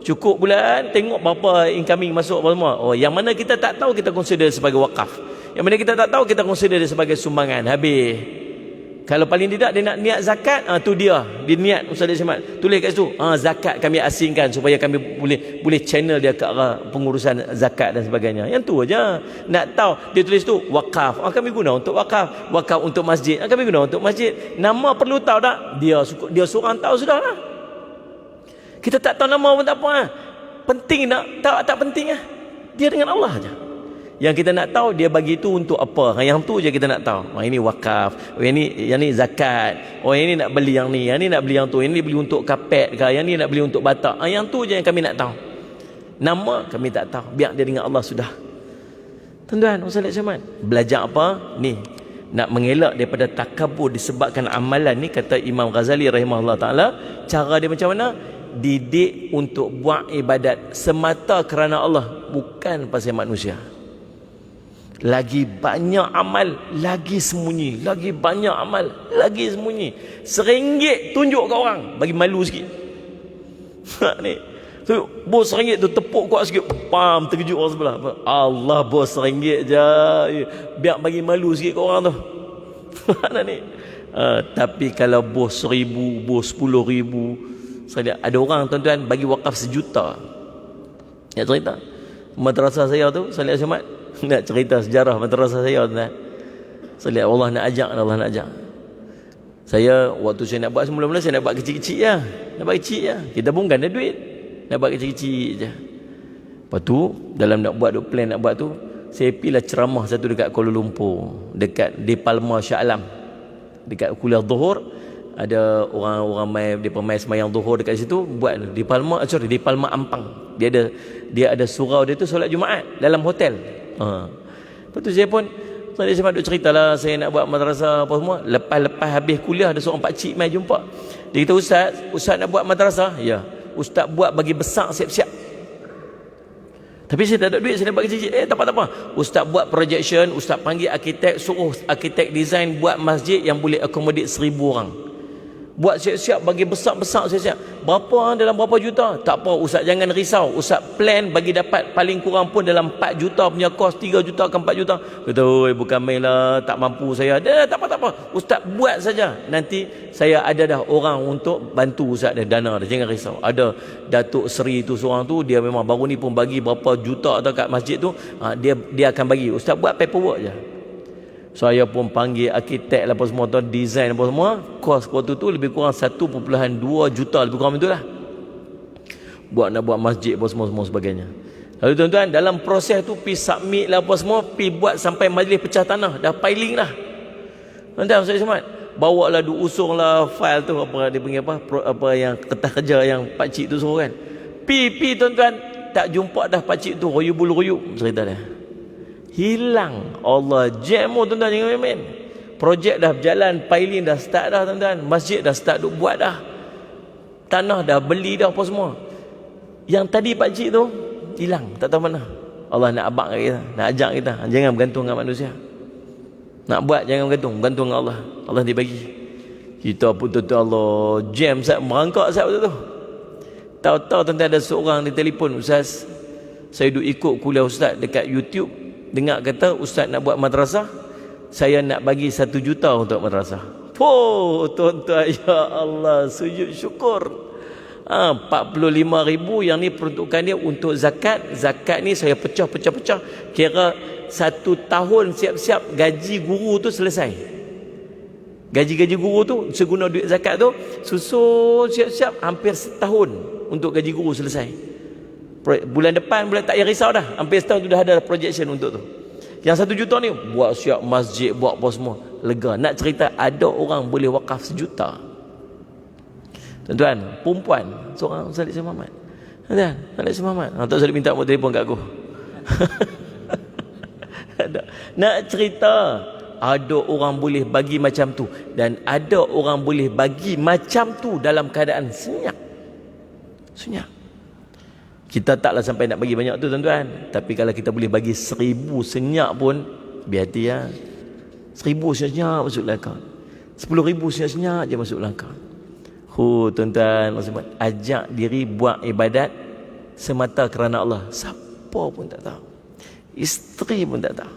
Cukup bulan tengok berapa incoming masuk apa semua. Oh, yang mana kita tak tahu kita consider sebagai wakaf. Yang mana kita tak tahu kita consider dia sebagai sumbangan. Habis. Kalau paling tidak dia nak niat zakat, tu dia. Dia niat Ustaz Syahmat. Tulis kat situ, zakat kami asingkan supaya kami boleh channel dia ke arah pengurusan zakat dan sebagainya. Yang tu aja. Nak tahu dia tulis tu wakaf. Kami guna untuk wakaf. Wakaf untuk masjid. Kami guna untuk masjid. Nama perlu tahu tak? Dia seorang tahu sudahlah. Kita tak tahu nama pun tak apa. Penting nak tahu tak penting ah. Dia dengan Allah aja. Yang kita nak tahu dia bagi itu untuk apa. Yang tu je kita nak tahu. Ini wakaf. Yang ni zakat. Yang ni nak beli yang ni. Yang ni nak beli yang tu. Yang ni beli untuk kapet ke. Yang ni nak beli untuk batak. Yang tu je yang kami nak tahu. Nama kami tak tahu. Biar dia dengan Allah sudah. Tuan-tuan, Ustaz Syahmat, belajar apa? Ni. Nak mengelak daripada takabur disebabkan amalan ni, kata Imam Ghazali rahimahullah ta'ala, cara dia macam mana? Didik untuk buat ibadat semata kerana Allah, bukan pasal manusia. Lagi banyak amal, lagi sembunyi. Lagi banyak amal, lagi sembunyi. RM1 tunjuk kat orang, bagi malu sikit. Ni. So, bos RM1 tu tepuk kuat sikit. Pam, terkejut orang sebelah. Allah, bos RM1 je. Biar bagi malu sikit kat orang tu. Ni. Tapi kalau bos RM1,000, bos RM10,000. Ada orang tuan-tuan bagi wakaf RM1,000,000. Nak cerita? Madrasah saya tu, Saleh Syahmat, nak cerita sejarah madrasah saya tuan-tuan. Saya lihat Allah nak ajak. Saya waktu saya nak buat semula-mula, saya nak buat kecil-kecil je. Kita pun kan ada duit. Nak buat kecil-kecil je. Lepas tu dalam nak buat plan nak buat tu, saya pilih ceramah satu dekat Kuala Lumpur, dekat di Palma Shah Alam. Dekat kuliah Zuhur ada orang-orang main sembahyang Zuhur dekat situ, buat di Palma Ampang. Dia ada surau dia tu solat Jumaat dalam hotel. Lepas tu saya pun saya duk ceritalah saya nak buat madrasah apa semua. Lepas habis kuliah ada seorang pakcik mai jumpa. Dia kata, Ustaz nak buat madrasah? Ya. Ustaz buat bagi besar siap-siap. Tapi saya tak ada duit, saya nak buat kecil-kecil. Tak apa. Ustaz buat projection, Ustaz panggil arkitek, suruh arkitek design buat masjid yang boleh accommodate 1,000 orang. Buat siap-siap, bagi besar-besar siap-siap. Berapa dalam berapa juta? Tak apa, Ustaz jangan risau. Ustaz plan bagi dapat paling kurang pun dalam 4 juta punya kos, 3 juta ke 4 juta. Kata, bukan main lah, tak mampu saya. Tak apa. Ustaz buat saja. Nanti saya ada dah orang untuk bantu Ustaz dan dana dah. Jangan risau. Ada Datuk Seri tu seorang tu, dia memang baru ni pun bagi berapa juta atau kat masjid tu. Dia akan bagi. Ustaz buat paperwork je. Saya pun panggil arkitek lah apa semua tu, design apa semua. Kos waktu tu lebih kurang 1.2 juta, lebih kurang itulah. Nak buat masjid apa semua sebagainya. Lalu tuan-tuan, dalam proses tu pi submit lah apa semua, pi buat sampai majlis pecah tanah, dah piling dah. Tuan-tuan, saya semat, bawa lah usung lah file tu, apa dia panggil apa yang kertas kerja yang pakcik tu suruh kan. Pi tuan-tuan, tak jumpa dah pakcik tu, royuk cerita dia. Hilang. Allah jam tuan-tuan, jangan main-main. Projek dah berjalan, piling dah start dah tuan-tuan. Masjid dah start duk buat dah. Tanah dah beli dah apa semua. Yang tadi pakcik tu hilang, tak tahu mana. Allah nak abang kita, nak ajak kita, jangan bergantung dengan manusia. Nak buat jangan bergantung dengan Allah. Allah dia bagi. Kita pun tuan-tuan Allah jam sat merangkak sat waktu tu. Tahu-tahu tuan-tuan ada seorang di telefon, ustaz, saya duk ikut kuliah ustaz dekat YouTube, dengar kata ustaz nak buat madrasah, saya nak bagi 1 juta untuk madrasah. Oh tuan-tuan, ya Allah, sujud syukur. 45,000 yang ni peruntukan dia untuk zakat. Zakat ni saya pecah. Kira 1 tahun siap-siap gaji guru tu selesai. Gaji guru tu seguna duit zakat tu susun siap-siap hampir setahun untuk gaji guru selesai. Bulan depan tak payah risau dah. Hampir setahun tu dah ada projection untuk tu. Yang 1 juta ni buat siap masjid, buat apa semua. Lega. Nak cerita ada orang boleh wakaf 1 juta. Tuan-tuan, perempuan seorang Salih Muhammad. Tuan-tuan, Salih Muhammad. Tak Salih minta nombor telefon kat aku. Nak cerita ada orang boleh bagi macam tu, dan ada orang boleh bagi macam tu dalam keadaan senyap. Kita taklah sampai nak bagi banyak tu tuan-tuan, tapi kalau kita boleh bagi 1,000 senyap pun biar hati ya. 1,000 senyap masuk dalam akaun, 10,000 senyap je masuk dalam akaun. Tuan-tuan, ajak diri buat ibadat semata kerana Allah. Siapa pun tak tahu, isteri pun tak tahu.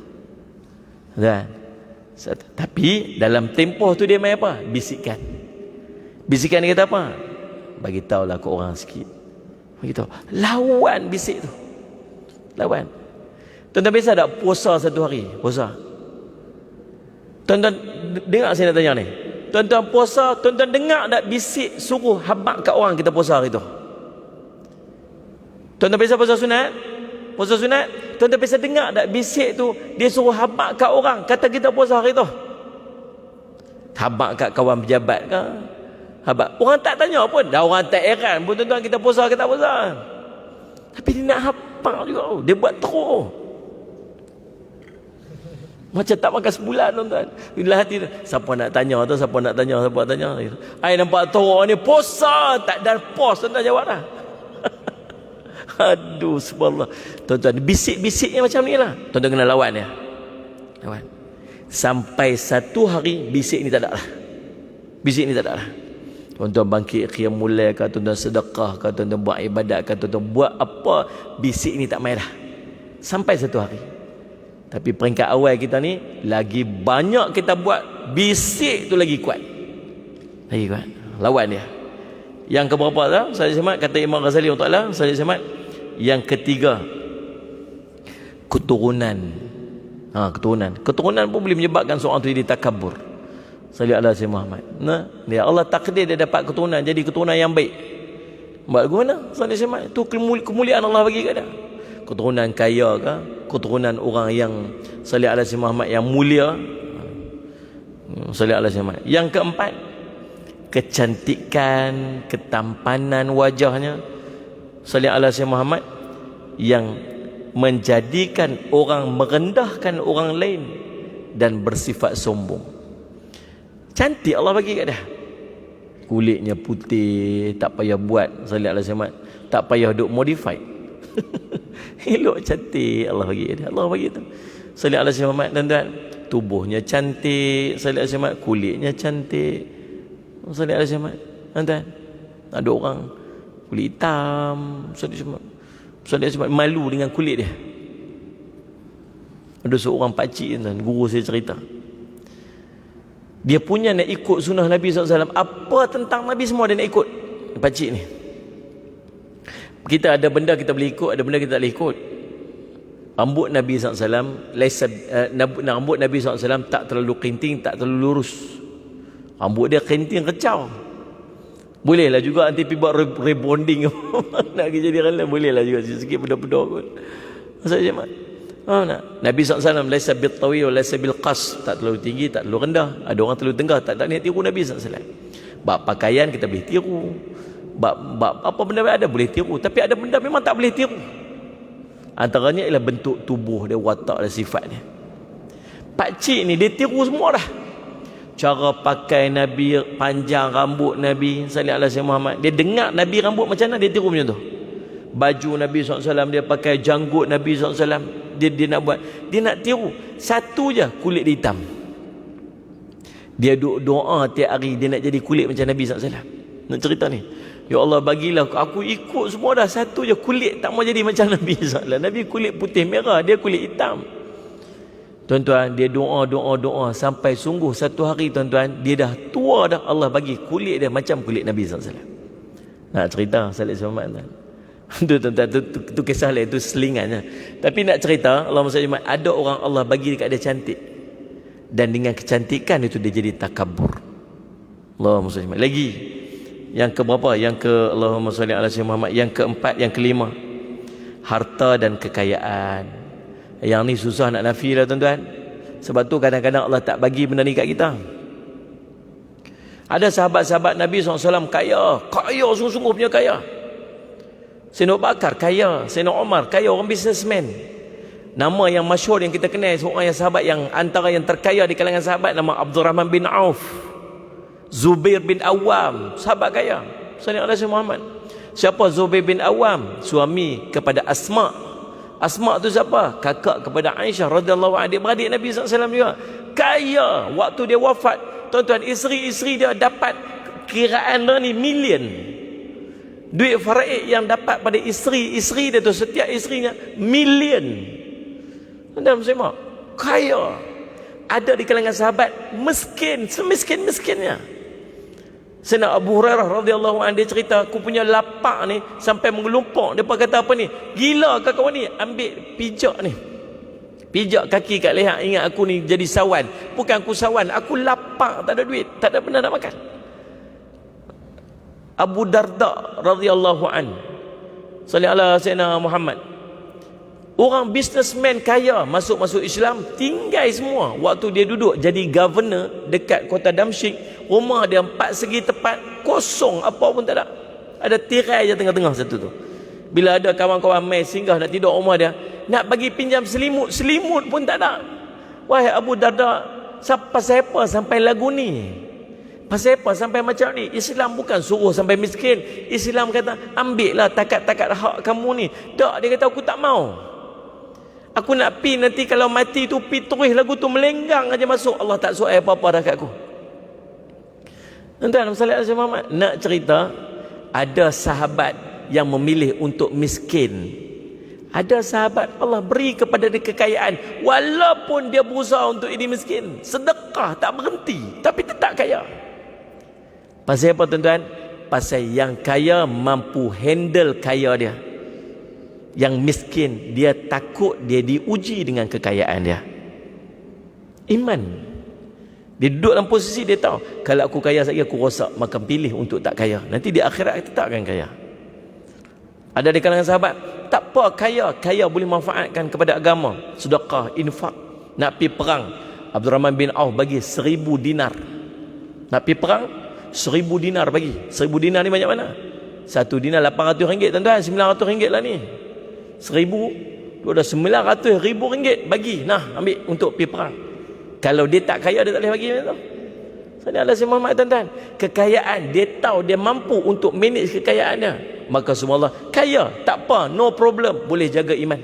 Dan tapi dalam tempoh tu dia main apa? Bisikan dia kata apa? Bagi tahulah ke orang sikit. Bagi tahu. Lawan bisik tu. Lawan. Tuan-tuan biasa tak puasa 1 hari? Puasa. Tuan-tuan dengar saya nak tanya ni. Tuan-tuan puasa, tuan-tuan dengar tak bisik suruh habaq kat orang kita puasa hari tu? Tuan-tuan biasa puasa sunat? Puasa sunat, tuan-tuan biasa dengar tak bisik tu dia suruh habaq kat orang kata kita puasa hari tu? Habaq kat kawan pejabat ke? Habaq. Orang tak tanya pun. Dah orang tak heran pun tuan-tuan kita puasa ke tak puasa. Tapi dia nak habaq juga. Dia buat teruk. Macam tak makan sebulan tuan-tuan. Bila hati tu, siapa nak tanya tu, siapa nak tanya. Ai nampak teruk ni puasa, tak ada pos tuan-tuan jawab dah. Aduh subhanallah. Tuan-tuan, bisik-bisiknya macam ni lah. Tuan-tuan kena lawan ya. Lawan. Sampai 1 hari bisik ni tak ada lah. Bisik ni tak ada lah. Tuan-tuan bangkit qiyamul lail ke, tuan-tuan sedekah ke, tuan-tuan buat ibadat ke, tuan-tuan buat apa, bisik ni tak main dah. Sampai 1 hari. Tapi peringkat awal kita ni, lagi banyak kita buat, bisik tu lagi kuat. Lagi kuat. Lawan dia. Yang keberapa tak? Salih Samad, kata Imam Ghazali Ta'ala, Salih Samad. Yang ketiga, keturunan. Keturunan pun boleh menyebabkan seorang tu jadi takabur. Salih ala Sayyid Muhammad. Nah, dia Allah takdir dia dapat keturunan, jadi keturunan yang baik. Buat gimana? Salih Samad. Tu kemuliaan Allah bagi kat dia. Keturunan kaya ke, keturunan orang yang Salih ala Sayyid Muhammad yang mulia. Salih ala Sayyid Muhammad. Yang keempat, kecantikan, ketampanan wajahnya Salih ala Sayyid Muhammad yang menjadikan orang merendahkan orang lain dan bersifat sombong. Cantik Allah bagi kat dia. Kulitnya putih, tak payah buat Salih ala Sayyid Muhammad, tak payah duk modify. Elok cantik Allah bagi dia. Allah bagi tu. Salih ala Sayyid Muhammad tuan-tuan, tubuhnya cantik, Salih ala Sayyid Muhammad, kulitnya cantik. Salih ala Sayyid Muhammad tuan-tuan. Ada orang kulit hitam, Salih ala Sayyid Muhammad malu dengan kulit dia. Ada seorang pakcik tuan, guru saya cerita. Dia punya nak ikut sunnah Nabi SAW. Apa tentang Nabi semua dia nak ikut. Pakcik ni. Kita ada benda kita boleh ikut, ada benda kita tak boleh ikut. Rambut Nabi SAW, rambut Nabi SAW tak terlalu kerinting, tak terlalu lurus. Rambut dia kerinting kecau. Bolehlah juga nanti pergi buat rebonding. Nak jadi rela, bolehlah juga sikit benda-benda kot. Maksudnya macam mana? Nabi SAW laisa bil tawil laisa bil qas, tak terlalu tinggi, tak terlalu rendah. Ada orang terlalu tengah, tak niat tiru Nabi SAW. Bab pakaian kita boleh tiru. Bab apa benda ada boleh tiru, tapi ada benda memang tak boleh tiru. Antaranya ialah bentuk tubuh dia, watak dia, sifat dia. Pakcik ni dia tiru semua dah. cara pakai Nabi, panjang rambut Nabi sallallahu alaihi Muhammad. Dia dengar Nabi rambut macam mana, dia tiru macam tu. Baju Nabi SAW, dia pakai janggut Nabi SAW, dia nak buat, dia nak tiru. Satu je, kulit dia hitam. Dia doa tiap hari dia nak jadi kulit macam Nabi SAW. Nak cerita ni, ya Allah bagilah aku ikut semua dah, satu je kulit tak mau jadi macam Nabi SAW. Nabi kulit putih merah, dia kulit hitam. Tuan-tuan, dia doa sampai sungguh satu hari tuan-tuan, dia dah tua dah, Allah bagi kulit dia macam kulit Nabi SAW. Nak cerita sallallahu alaihi wasallam. Itu tuan-tuan, tu kisah lain, itu selingannya. Tapi nak cerita, Allahumma salli alaihi, ada orang Allah bagi dekat dia cantik, dan dengan kecantikan itu dia jadi takabur. Allahumma salli alaihi. Lagi yang ke berapa? Yang ke Allahumma salli alaihi Muhammad. Yang keempat, yang kelima, harta dan kekayaan. Yang ni susah nak nafi lah tuan-tuan. Sebab tu kadang-kadang Allah tak bagi benda ni kat kita. Ada sahabat-sahabat Nabi SAW kaya sungguh-sungguh punya kaya. Sayyidina Abu Bakar kaya, Sayyidina Umar kaya, orang businessman. Nama yang masyhur yang kita kenal, seorang yang sahabat yang antara yang terkaya di kalangan sahabat, nama Abdurrahman bin Auf, Zubair bin Awam, sahabat kaya sallallahu alaihi Muhammad. Siapa Zubair bin Awam? Suami kepada Asma. Asma tu siapa? Kakak kepada Aisyah radhiyallahu anha, adik-beradik Nabi SAW juga. Kaya. Waktu dia wafat, tuan-tuan, isteri-isteri dia dapat kiraan dia ni million. Duit faraid yang dapat pada isteri dia tu, setiap isterinya million. Anda semua kaya. Ada di kalangan sahabat miskin, semiskin-miskinnya. Sayyidina Abu Hurairah radhiyallahu anhu, dia cerita, aku punya lapak ni sampai mengelumpuk. Depa kata apa ni? Gila ke kau ni? Ambil pijak ni, pijak kaki kat leher. Ingat aku ni jadi sawan. Bukan aku sawan, aku lapak, tak ada duit, tak ada benda nak makan. Abu Darda radhiyallahu anhu, sallallahu alaihi Muhammad, orang businessman kaya, masuk Islam, tinggal semua. Waktu dia duduk jadi governor dekat kota Damsyik, rumah dia 4 segi tepat, kosong, apa pun tak ada. Ada tirai je tengah-tengah satu tu. Bila ada kawan-kawan mai singgah nak tidur rumah dia, nak bagi pinjam selimut pun tak ada. Wahai Abu Darda, siapa sampai lagu ni? Pasal apa sampai macam ni? Islam bukan suruh sampai miskin. Islam kata, ambillah takat-takat hak kamu ni. Tak, dia kata, aku tak mau. Aku nak pi nanti kalau mati tu, pi terus lagu tu melenggang aja masuk. Allah tak suruh apa-apa dah kat aku. Tuan-tuan, sallallahu alaihi Muhammad, nak cerita, ada sahabat yang memilih untuk miskin. Ada sahabat Allah beri kepada dia kekayaan, walaupun dia berusaha untuk ini miskin. Sedekah tak berhenti, tapi tetap kaya. Pasal apa tuan-tuan? Pasal yang kaya mampu handle kaya dia. Yang miskin, dia takut dia diuji dengan kekayaan dia. Iman. Dia duduk dalam posisi dia tahu, kalau aku kaya sekali aku rosak, maka pilih untuk tak kaya. Nanti di akhirat kita akan kaya. Ada di kalangan sahabat, tak apa kaya boleh manfaatkan kepada agama. Sedekah, infak. Nak pergi perang, Abdurrahman bin Auf bagi 1000 dinar. Nak pergi perang, 1000 dinar bagi. 1000 dinar ni banyak mana? 1 dinar RM800, tuan-tuan, RM900 lah ni. 1000 tu ada RM900,000 bagi. Nah, ambil untuk pergi perang. Kalau dia tak kaya, dia tak boleh bagi tu. Sallallahu alaihi Muhammad, tuan-tuan. Kekayaan, dia tahu dia mampu untuk manage kekayaan dia. Maka semua Allah, kaya, tak apa, no problem, boleh jaga iman.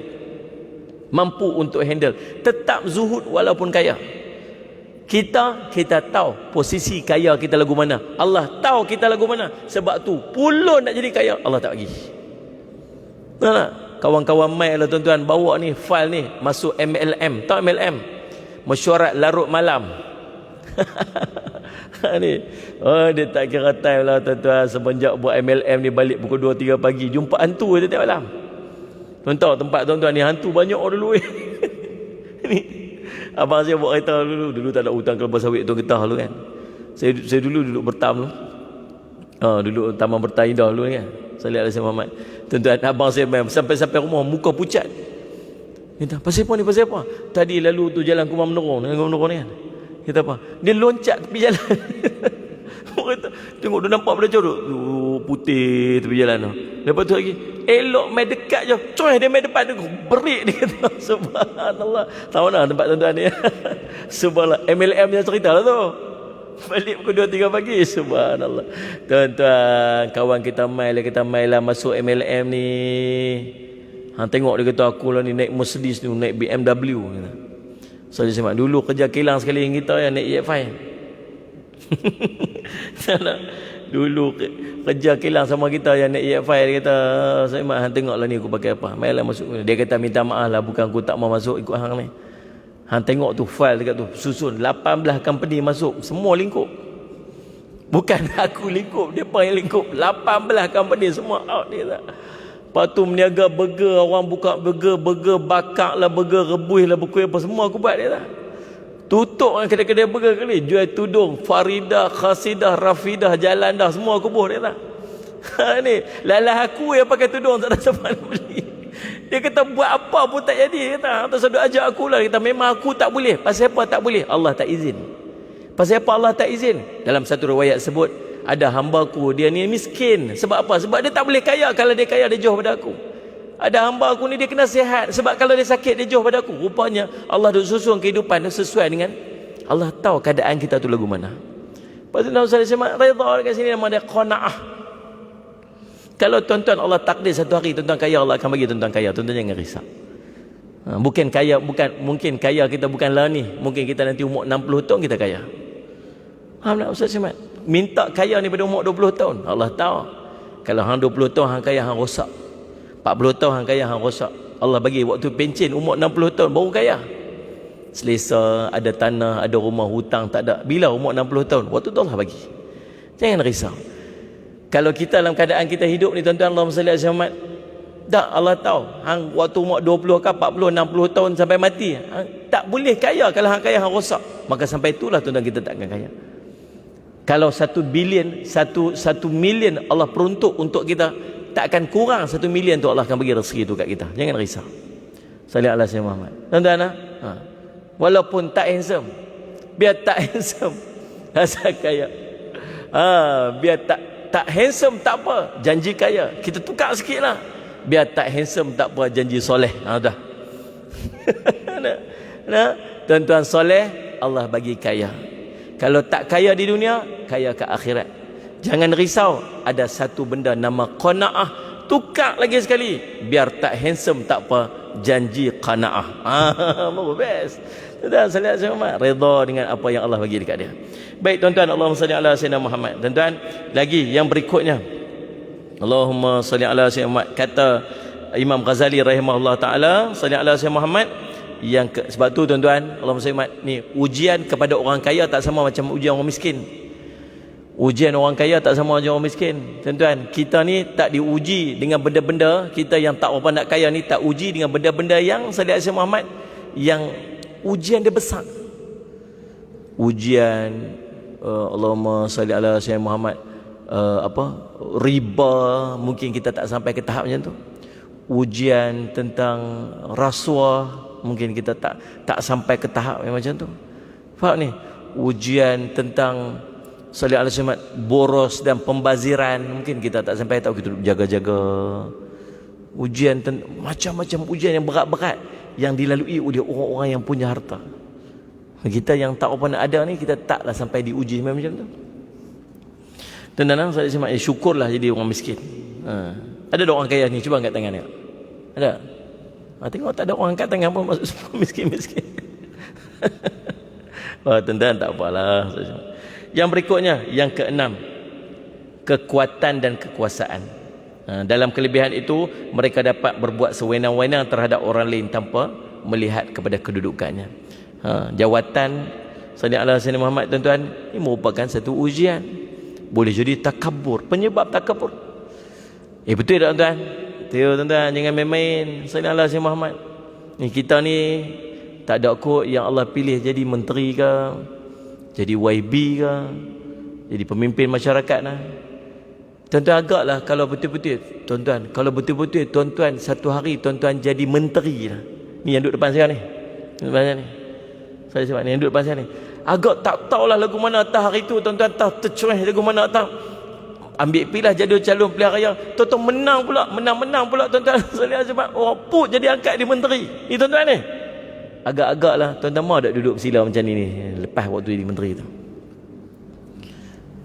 Mampu untuk handle. Tetap zuhud walaupun kaya. Kita tahu posisi kaya kita lagu mana. Allah tahu kita lagu mana. Sebab tu pulun nak jadi kaya, Allah tak bagi. Nah, kawan-kawan mai lah tuan-tuan, bawa ni file ni masuk MLM. Tahu MLM? Mesyuarat larut malam. Ni, dia tak kira time lah tuan-tuan. Semenjak buat MLM ni, balik pukul 2-3 pagi, jumpa hantu je tiap malam. Tuan-tuan, tempat tuan-tuan ni hantu banyak dulu. Ni abang saya buat kereta dulu tak ada hutang kelapa sawit tu getah dulu kan. Saya dulu duduk bertam dulu. Duduk taman bertam indah dulu kan. Sallallahu alaihi Muhammad. Tuan-tuan, abang saya sampai rumah muka pucat. Dia tanya, pasal apa ni, pasal apa? Tadi lalu tu jalan Kumar Menurung ni kan. Kita apa? Dia loncat tepi jalan. Tengok dia nampak belajar tu putih tepi jalan tu. Lepas tu lagi, elok main dekat je, coy dia main depan tu, berik dia kata. Subhanallah. Tahu nak tempat tuan-tuan ni. Subhanallah, MLM yang cerita lah tu. Balik pukul 2-3 pagi. Subhanallah. Tuan-tuan, kawan kita main lah masuk MLM ni. Hang tengok dia kata aku lah ni naik Mercedes ni, naik BMW. So dia semak dulu kerja kilang sekali yang kita yang naik EF5. Dulu kerja kilang sama kita yang naik EF5. Dia kata saya mak hang tengok lah ni aku pakai apa. Mainlah masuk. Dia kata minta maaf lah, bukan aku tak mau masuk ikut hang ni. Hang tengok tu file dekat tu susun 18 company masuk, semua lingkup. Bukan aku lingkup, depa yang lingkup. 18 company semua out dia tak. Lepas tu meniaga burger, orang buka burger bakar lah, burger rebus lah, berkuih apa semua aku buat dia tak. Tutup kedai-kedai burger kali, jual tudung Faridah, Khasidah, Rafidah, Jalan dah semua aku buh dia tak. Ni lalah aku yang pakai tudung tak ada siapa nak beli. Dia kata buat apa pun tak jadi. Dia kata atas ada ajak aku lah. Dia kata memang aku tak boleh. Pasal apa tak boleh? Allah tak izin. Pasal apa Allah tak izin? Dalam satu riwayat sebut ada hamba-Ku dia ni miskin. Sebab apa? Sebab dia tak boleh kaya. Kalau dia kaya dia jauh pada aku. Ada hamba aku ni dia kena sihat. Sebab kalau dia sakit dia jauh pada aku. Rupanya Allah dah susun kehidupan dia sesuai dengan Allah tahu keadaan kita tu lagu mana. Lepas tu Nabi SAW redha dekat sini nama dia qanaah. Kalau tuan-tuan Allah takdir satu hari tuan-tuan kaya, Allah akan bagi tuan-tuan kaya. Tuan-tuan jangan risau. Mungkin kaya kita bukanlah ni. Mungkin kita nanti umur 60 tahun kita kaya. Faham tak Ustaz Syamad? Minta kaya ni pada umur 20 tahun. Allah tahu. Kalau hang 20 tahun hang kaya hang rosak. 40 tahun hang kaya hang rosak. Allah bagi waktu pencen umur 60 tahun baru kaya. Selesa, ada tanah, ada rumah, hutang tak ada. Bila umur 60 tahun? Waktu tu Allah bagi. Jangan risau. Kalau kita dalam keadaan kita hidup ni tuan-tuan, Allahumma salli alaihi wasallam, tak Allah tahu hang waktu umur 20 ke 40 60 tahun sampai mati hang tak boleh kaya. Kalau hang kaya hang rosak, maka sampai itulah tuan-tuan kita tak akan kaya. Kalau 1 bilion 1 million Allah peruntuk untuk kita, tak akan kurang 1 million tu Allah akan bagi rezeki tu kat kita. Jangan risau. Salli ala sayyidina Muhammad. Tuan-tuan walaupun tak handsome, biar tak handsome rasa kaya. Biar tak handsome tak apa, janji kaya. Kita tukar sikit lah. Biar tak handsome tak apa, janji soleh. Dah. Nah, tuan-tuan soleh, Allah bagi kaya. Kalau tak kaya di dunia, kaya ke akhirat. Jangan risau, ada satu benda nama qanaah. Tukar lagi sekali. Biar tak handsome tak apa, janji qanaah. Baru best. Tuan-tuan salih Muhammad, redha dengan apa yang Allah bagi dekat dia. Baik tuan-tuan, Allahumma salli ala sayyidina Muhammad. Tuan-tuan, lagi yang berikutnya. Allahumma salli ala sayyidina Muhammad. Kata Imam Ghazali rahimahullah taala, salli ala sayyidina Muhammad. Sebab tu tuan-tuan, Allahumma salli Muhammad, ni ujian kepada orang kaya tak sama macam ujian orang miskin. Ujian orang kaya tak sama macam orang miskin. Tuan-tuan, kita ni tak diuji dengan benda-benda, kita yang tak apa nak kaya ni tak uji dengan benda-benda yang salli ala sayyidina Muhammad yang ujian dia besar. Ujian Allahumma salli ala sayyidina Muhammad, riba, mungkin kita tak sampai ke tahap macam tu. Ujian tentang rasuah, mungkin kita tak sampai ke tahap yang macam tu. Faham ni? Ujian tentang salli ala sayyidina Muhammad, boros dan pembaziran, mungkin kita tak sampai, tak kita jaga-jaga. Ujian macam-macam ujian yang berat-berat yang dilalui oleh orang-orang yang punya harta. Kita yang tak apa nak ada ni, kita taklah sampai diuji macam tu. Tuan-tuan, saya syukurlah jadi orang miskin. Ada orang kaya ni, cuba angkat tangan dia. Ada? Tengok tak ada orang angkat tangan pun masuk miskin-miskin. Tuan-tuan tak apalah. Yang berikutnya, yang keenam, kekuatan dan kekuasaan. Dalam kelebihan itu, mereka dapat berbuat sewenang-wenang terhadap orang lain tanpa melihat kepada kedudukannya. Jawatan sallallahu alaihi wasallam Muhammad, tuan-tuan, ini merupakan satu ujian. Boleh jadi takabur, penyebab takabur. Betul tak tuan-tuan? Betul tuan-tuan, jangan main-main. Sallallahu alaihi wasallam Muhammad, ni kita ni tak ada kot yang Allah pilih jadi menteri ke, jadi YB ke, jadi pemimpin masyarakat lah. Tuan-tuan, agaklah kalau betul-betul tuan-tuan, kalau betul-betul tuan-tuan satu hari tuan-tuan jadi menteri lah. Ni yang duduk depan saya ni, depan saya ni, saya sebab ni yang duduk depan saya ni, agak tak tahulah lagu mana atas hari tu tuan-tuan, tahu tercereh lagu mana atas, ambil pilah jadi calon pilihan raya, tuan-tuan menang pula tuan-tuan. Sebab orang put jadi angkat di menteri ni tuan-tuan ni. Agak-agak lah tuan-tuan mau tak duduk bersila macam ni lepas waktu jadi menteri tu.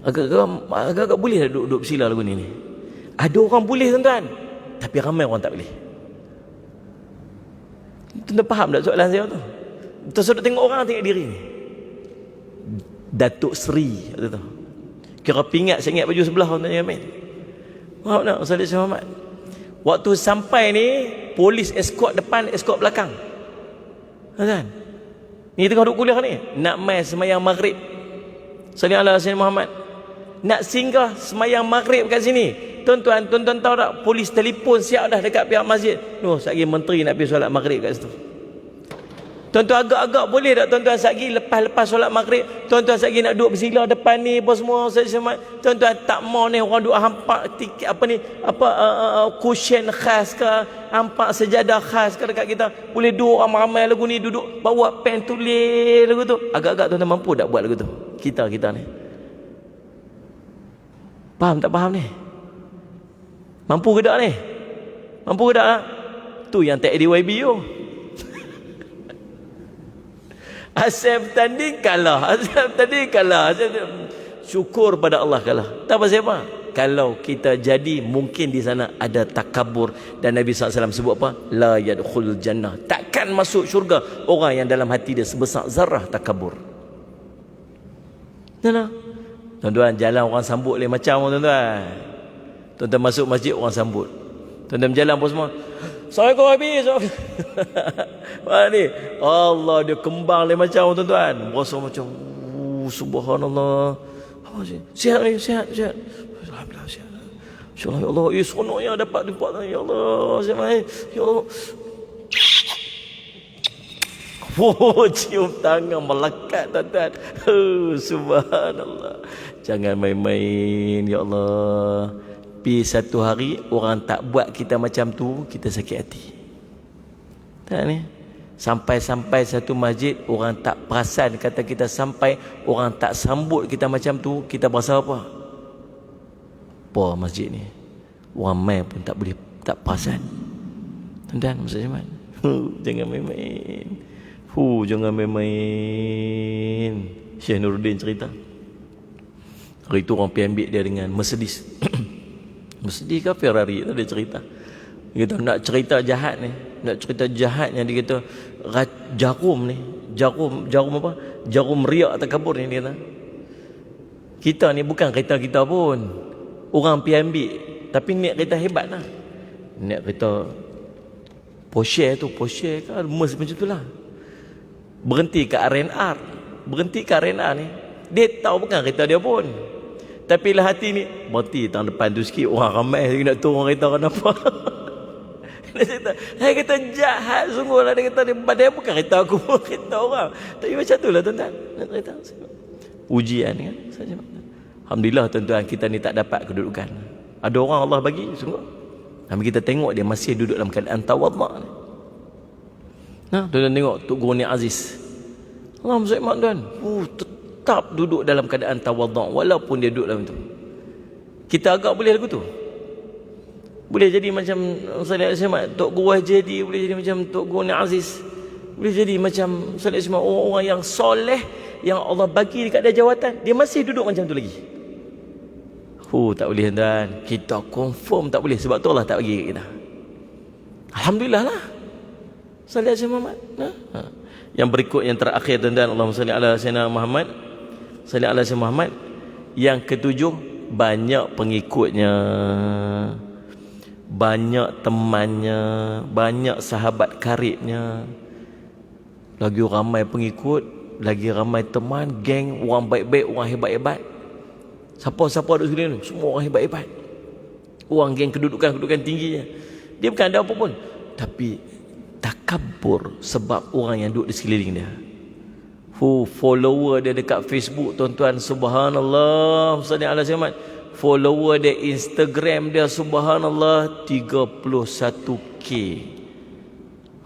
Agak-agak boleh tak duduk bersila lagu ni. Ada orang boleh tuan-tuan, tapi ramai orang tak boleh. Tuan-tuan faham tak soalan saya tu? Tuan-tuan tengok orang, tengok diri ni. Datuk Seri kata tu. Kira pingat saya ingat baju sebelah tuan-tuan Yamin. Faham tak Ustaz Muhammad? Waktu sampai ni, polis escort depan, escort belakang. Tuan-tuan, ni tengah duduk kuliah ni, nak mai semayang maghrib. Sallallahu alaihi wasallam Muhammad. Nak singgah semayang maghrib kat sini. Tuan-tuan tahu tak, polis telefon siap dah dekat pihak masjid. Noh, satgi menteri nak pergi solat maghrib kat situ. Tuan-tuan agak-agak boleh tak tuan-tuan satgi lepas solat maghrib, tuan-tuan satgi nak duduk bersila depan ni apa semua tuan-tuan tak mau ni orang duduk hampak tiket cushion khas ke, hampak sejadah khas ke dekat kita. Boleh duduk ramai-ramai lagu ni, duduk bawa pen tulis lagu tu. Agak-agak tuan-tuan mampu tak buat lagu tu? Kita ni. Faham tak faham ni? Mampu ke tak ni? Mampu ke tak? Tu yang tak ADYB tu. Asal bertanding kalah. Syukur pada Allah kalah. Tak pasal apa? Kalau kita jadi, mungkin di sana ada takabur. Dan Nabi SAW sebut apa? La yadkhul jannah. Takkan masuk syurga orang yang dalam hati dia sebesar zarah takabur. Nah. Tuan-tuan, jalan orang sambut lain macam tuan-tuan. Tuan-tuan masuk masjid, orang sambut. Tuan-tuan berjalan pun semua, Assalamualaikum habis. Mana ni? Allah, dia kembang lain macam tuan-tuan. Rasa macam subhanallah. Sihat ni, sihat. Alhamdulillah sihat. InsyaAllah ya Allah. Seronoknya dapat ya Allah. Sihat. Ya Allah. Cium tangan melekat tuan-tuan. Subhanallah. Jangan main-main ya Allah. Pi satu hari orang tak buat kita macam tu, kita sakit hati. Tak ni? Sampai satu masjid orang tak perasan kata kita sampai, orang tak sambut kita macam tu, kita berasa apa? Apa masjid ni? Orang main pun tak boleh, tak perasan. Tuan-tuan, Ustaz Jamal. Jangan main-main. Jangan main-main. Syekh Nuruddin cerita. Hari tu orang pergi ambil dia dengan Mercedes. Mercedes ke Ferrari tu dia cerita. Dia kata nak cerita jahat ni, nak cerita jahatnya dia kata jarum ni, jarum apa? Jarum riak takabur ni dia kata. Kita ni bukan kereta kita pun. Orang pergi ambil, tapi niat kereta hebat lah. Niat kereta Porsche kan, Merc macam tu lah. Berhenti kat R&R ni. Dia tahu bukan kereta dia pun. Tapi lah hati ni, berhenti tang depan tu sikit, orang ramai lagi nak turun kereta kenapa? Dia kata jahat sungguh lah. Dia kata dia bukan kereta aku pun, kereta orang. Tapi macam tu lah tuan-tuan. Ujian kan. Alhamdulillah tuan-tuan, kita ni tak dapat kedudukan. Ada orang Allah bagi sungguh. Tapi kita tengok dia masih duduk dalam keadaan tawaduk ni. Nah, tuan-tuan tengok Tok Guru Ni Aziz. Allah Muhammad tuan. Tetap duduk dalam keadaan tawaduk walaupun dia duduk dalam tu. Kita agak boleh lagu tu. Boleh jadi macam Tok Guru jadi, boleh jadi macam Tok Guru Ni Aziz. Boleh jadi macam orang-orang yang soleh yang Allah bagi dekat dia jawatan, dia masih duduk macam tu lagi. Tak boleh tuan. Kita confirm tak boleh, sebab tu Allah tak bagi kat kita. Alhamdulillah lah. Sallallahu alaihi Muhammad. Yang berikut, yang terakhir tuan-tuan, Allahumma salli ala sayyidina Muhammad. Sallallahu alaihi Muhammad. Yang ketujuh, banyak pengikutnya, banyak temannya, banyak sahabat karibnya. Lagi ramai pengikut, lagi ramai teman, geng, orang baik-baik, orang hebat-hebat. Siapa-siapa duduk sini, semua orang hebat-hebat. Orang geng kedudukan tingginya. Dia bukan ada apa pun, tapi takabur sebab orang yang duduk di sekeliling dia. Follower dia dekat Facebook tuan-tuan, subhanallah, sallallahu alaihi wasallam. Follower dia Instagram dia, subhanallah, 31k.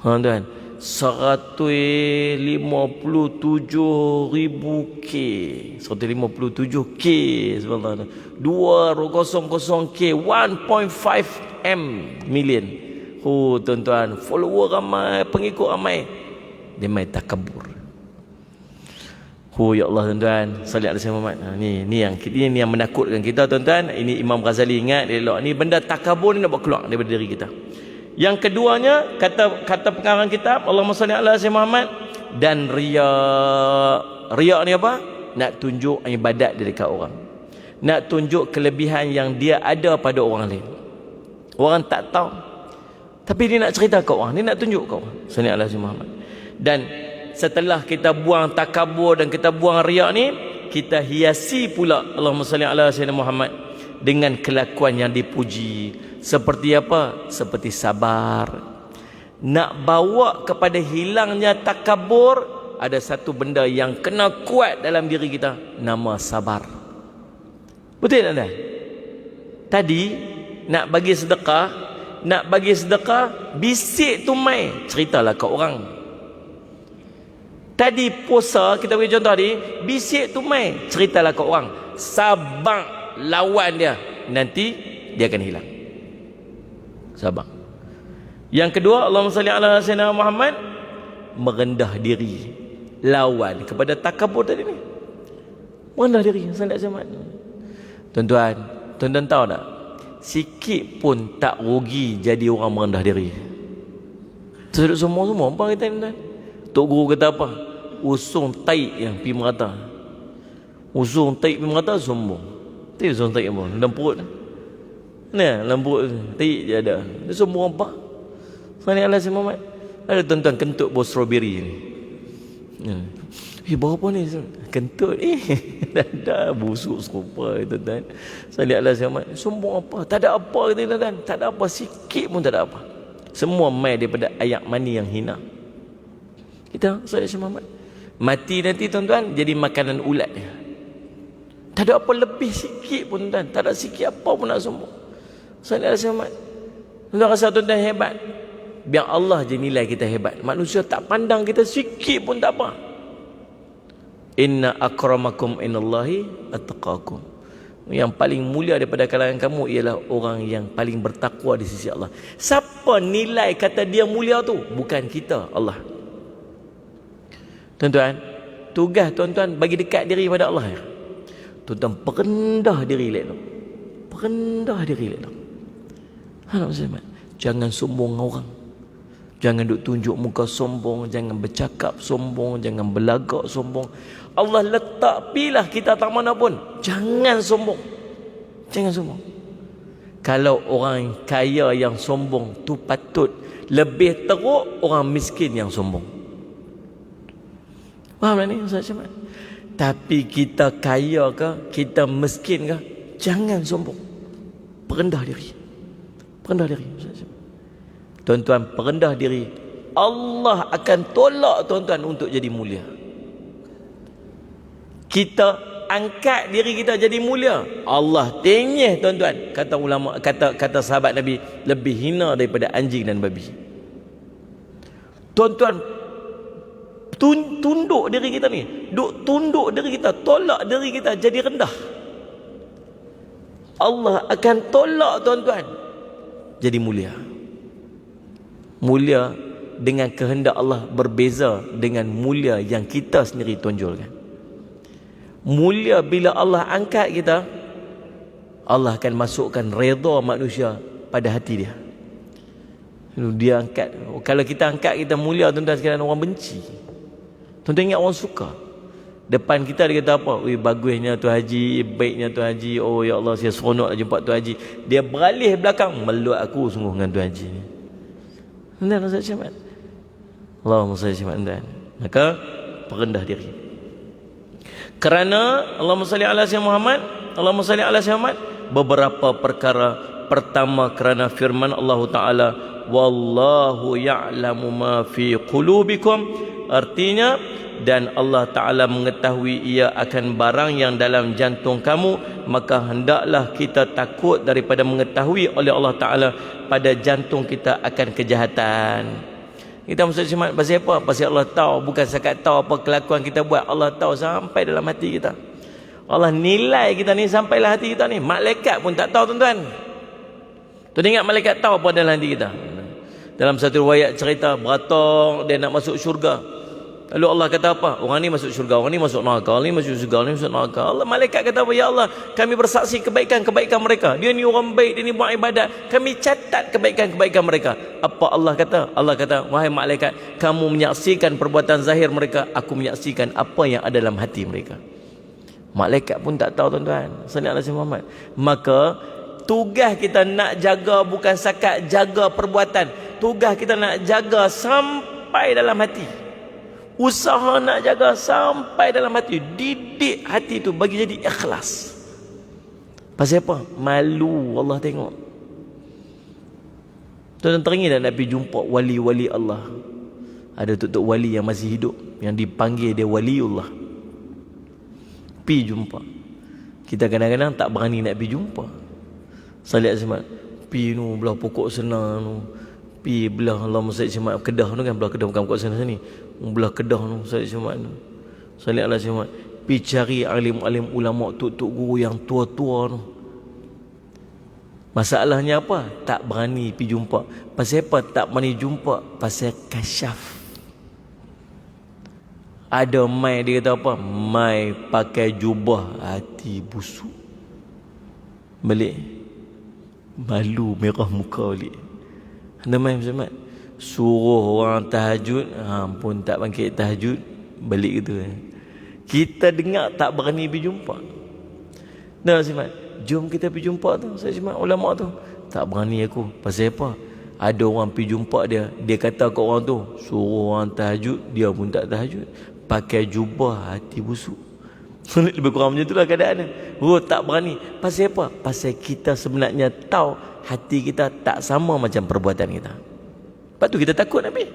Tuan, 157,000k. 157k, subhanallah. 200k, 1.5 million. Tuan-tuan, follower ramai, pengikut ramai. Dia main takabur. Ya Allah tuan-tuan, salli alaihi Muhammad. Ni yang menakutkan kita tuan-tuan. Ini Imam Ghazali ingat dia elok. Ni benda takabur ni nak buat keluar daripada diri kita. Yang keduanya, kata pengarang kitab, Allahumma salli ala sayyidina Muhammad, dan riya. Riya ni apa? Nak tunjuk ibadat dia dekat orang. Nak tunjuk kelebihan yang dia ada pada orang lain. Orang tak tahu, tapi dia nak cerita kat orang, dia nak tunjuk kat orang. Salli ala sayyidina Muhammad. Dan setelah kita buang takabur dan kita buang riak ni, kita hiasi pula Allahumma salli ala sayyidina Muhammad dengan kelakuan yang dipuji. Seperti apa? Seperti sabar. Nak bawa kepada hilangnya takabur, ada satu benda yang kena kuat dalam diri kita, nama sabar. Betul tak tuan? Tadi nak bagi sedekah, bisik tu mai, ceritalah kat orang. Tadi puasa, kita bagi contoh tadi, bisik tu mai, ceritalah kat orang. Sabar lawan dia, nanti dia akan hilang. Sabar. Yang kedua, Allahumma salli ala sayyidina Muhammad, merendah diri, lawan kepada takabur tadi ni. Merendah diri, salli ala Muhammad. Tuan-tuan tahu tak? Sikit pun tak rugi jadi orang merendah diri. Semua apa kita ni tuan? Tok guru kata apa? Usung taik yang pi merata. Usung taik pi merata sombong. Taik usung taik apa? Dalam perut. Nah, dalam perut taik je ada. Dia sombong apa? Salli alaihi Muhammad. Ada tuan-tuan kentut bau strawberry ni. Berapa ni? Kentut dah busuk serupa tuan-tuan. Salli alaihi Muhammad. Sombong apa? Tak ada apa kata tuan-tuan. Tak ada apa, sikit pun tak ada apa. Semua mai daripada ayak mani yang hina. Kita salli alaihi Muhammad. Mati nanti tuan-tuan jadi makanan ulat dia. Tak ada apa lebih sikit pun tuan-tuan. Tak ada sikit apa pun nak sombong. Salli alaihi Muhammad. Tuan-tuan rasa tuan-tuan hebat, biar Allah je nilai kita hebat. Manusia tak pandang kita sikit pun tak apa. Inna akramakum inallahi attaqakum. Yang paling mulia daripada kalangan kamu ialah orang yang paling bertakwa di sisi Allah. Siapa nilai kata dia mulia tu? Bukan kita, Allah. Tuan-tuan, tugas tuan-tuan bagi dekat diri pada Allah. Tuan-tuan perendah diri elok. Perendah diri elok. Jangan sombong dengan orang. Jangan duk tunjuk muka sombong, jangan bercakap sombong, jangan berlagak sombong. Allah letak pilah kita tak mana pun, jangan sombong. Jangan sombong. Kalau orang kaya yang sombong tu patut lebih teruk orang miskin yang sombong. Faham tak ni Ustaz Syamad? Tapi kita kaya ke, kita miskin ke, jangan sombong. Perendah diri. Perendah diri Ustaz Syamad. Tuan-tuan perendah diri, Allah akan tolak tuan-tuan untuk jadi mulia. Kita angkat diri kita jadi mulia, Allah tenyeh tuan-tuan. Kata ulama, kata sahabat Nabi, lebih hina daripada anjing dan babi. Tuan-tuan tunduk diri kita ni, tunduk diri kita, tolak diri kita jadi rendah, Allah akan tolak tuan-tuan jadi mulia. Mulia dengan kehendak Allah berbeza dengan mulia yang kita sendiri tonjolkan. Mulia bila Allah angkat kita, Allah akan masukkan redha manusia pada hati dia. Dia angkat. Kalau kita angkat kita mulia tuan-tuan sekalian, orang benci. Tuan-tuan ingat orang suka. Depan kita dia kata apa? Bagusnya Tuan Haji, baiknya Tuan Haji. Oh ya Allah, saya seronok nak jumpa Tuan Haji. Dia beralih belakang, meluat aku sungguh dengan Tuan Haji ni. Tuan-tuan rasa macam mana? Allahumma salli ala Muhammad. Maka perendah diri. Kerana Allahumma salli ala sayyidina Muhammad, Allahumma salli ala sayyidina Muhammad, beberapa perkara. Pertama, kerana firman Allah Taala, wallahu ya'lamu ma fi qulubikum, artinya dan Allah Ta'ala mengetahui ia akan barang yang dalam jantung kamu, maka hendaklah kita takut daripada mengetahui oleh Allah Ta'ala pada jantung kita akan kejahatan. Kita mesti semat pasal apa? Pasal Allah tahu, bukan sekat tahu apa kelakuan kita buat. Allah tahu sampai dalam hati kita. Allah nilai kita ni sampailah hati kita ni. Malaikat pun tak tahu tuan-tuan. Tuan ingat malaikat tahu apa dalam hati kita? Dalam satu riwayat cerita, beratung dia nak masuk syurga. Lalu Allah kata apa? Orang ni masuk syurga, orang ni masuk neraka, orang ni masuk syurga, orang ni masuk neraka. Allah, malaikat kata apa? Ya Allah, kami bersaksi kebaikan-kebaikan mereka. Dia ni orang baik, dia ni buat ibadat. Kami catat kebaikan-kebaikan mereka. Apa Allah kata? Allah kata, wahai malaikat, kamu menyaksikan perbuatan zahir mereka, aku menyaksikan apa yang ada dalam hati mereka. Malaikat pun tak tahu, tuan-tuan. Sallallahu alaihi Muhammad. Maka tugas kita nak jaga bukan sakat jaga perbuatan. Tugas kita nak jaga sampai dalam hati. Usaha nak jaga sampai dalam hati. Didik hati tu bagi jadi ikhlas. Pasal apa? Malu Allah tengok. Tuan-tuan teringin tak nak pergi jumpa wali-wali Allah? Ada tok-tok wali yang masih hidup, yang dipanggil dia waliullah. Pergi jumpa. Kita kadang-kadang tak berani nak pergi jumpa. Salih Azmat, pergi nu belah pokok senang nu, pergi belah Allahumma salli Azmat Kedah tu kan, belah Kedah bukan pokok senang sini. Belah Kedah tu Salih Azmat tu. Salih Azmat, pergi cari alim-alim ulama, tok-tok guru yang tua-tua tu. Masalahnya apa? Tak berani pergi jumpa. Pasal apa tak berani jumpa? Pasal kasyaf. Ada mai, dia kata apa? Mai pakai jubah hati busuk. Balik malu merah muka balik. Ada mai Muhammad suruh orang tahajud, pun tak bangkit tahajud, balik gitu. Kita dengar tak berani pergi jumpa. Nah Muhammad, jom kita pergi jumpa tu. Saya cuma ulama tu. Tak berani aku. Pasal apa? Ada orang pergi jumpa dia, dia kata kat orang tu, suruh orang tahajud, dia pun tak tahajud. Pakai jubah hati busuk. Lebih kurang macam itulah keadaannya. Oh, tak berani. Pasal apa? Pasal kita sebenarnya tahu hati kita tak sama macam perbuatan kita. Lepas tu kita takut Nabi.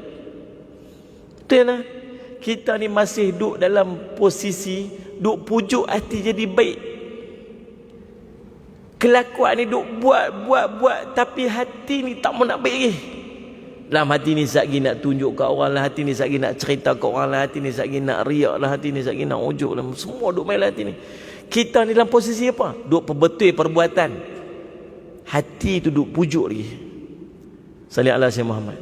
Betul lah. Kita ni masih duduk dalam posisi duduk pujuk hati jadi baik. Kelakuan ni duduk buat tapi hati ni tak mau nak baik lagi. Dalam hati ni satgi nak tunjuk kat orang lah, hati ni satgi nak cerita kat orang lah, hati ni satgi nak riak lah, hati ni satgi nak ujuk lah. Semua duduk main lah hati ni. Kita ni dalam posisi apa? Duduk perbetul perbuatan. Hati tu duduk pujuk lagi. Salih ala Syekh Muhammad.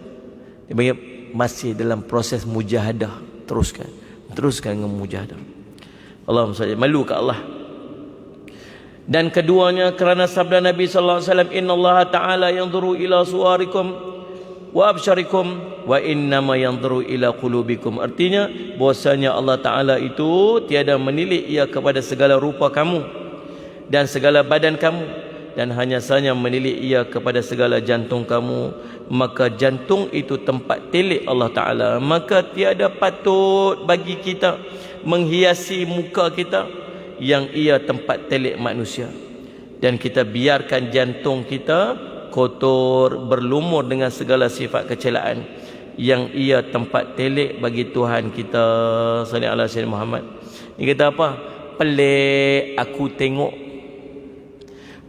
Dia bagi masih dalam proses mujahadah. Teruskan dengan mujahadah. Allahumma salli, malu kat Allah. Dan keduanya kerana sabda Nabi sallallahu alaihi wasallam, innallaha ta'ala yanzuru ila suwarikum wa absyarikum wa innama yanzuru ila qulubikum. Artinya bahwasanya Allah Ta'ala itu tiada menilik ia kepada segala rupa kamu dan segala badan kamu, dan hanya saja menilik ia kepada segala jantung kamu. Maka jantung itu tempat telik Allah Ta'ala. Maka tiada patut bagi kita menghiasi muka kita yang ia tempat telik manusia, dan kita biarkan jantung kita kotor, berlumur dengan segala sifat kecelaan yang ia tempat telik bagi Tuhan kita. Sallallahu alaihi wasallam Muhammad. Ni kata apa? Pelik aku tengok.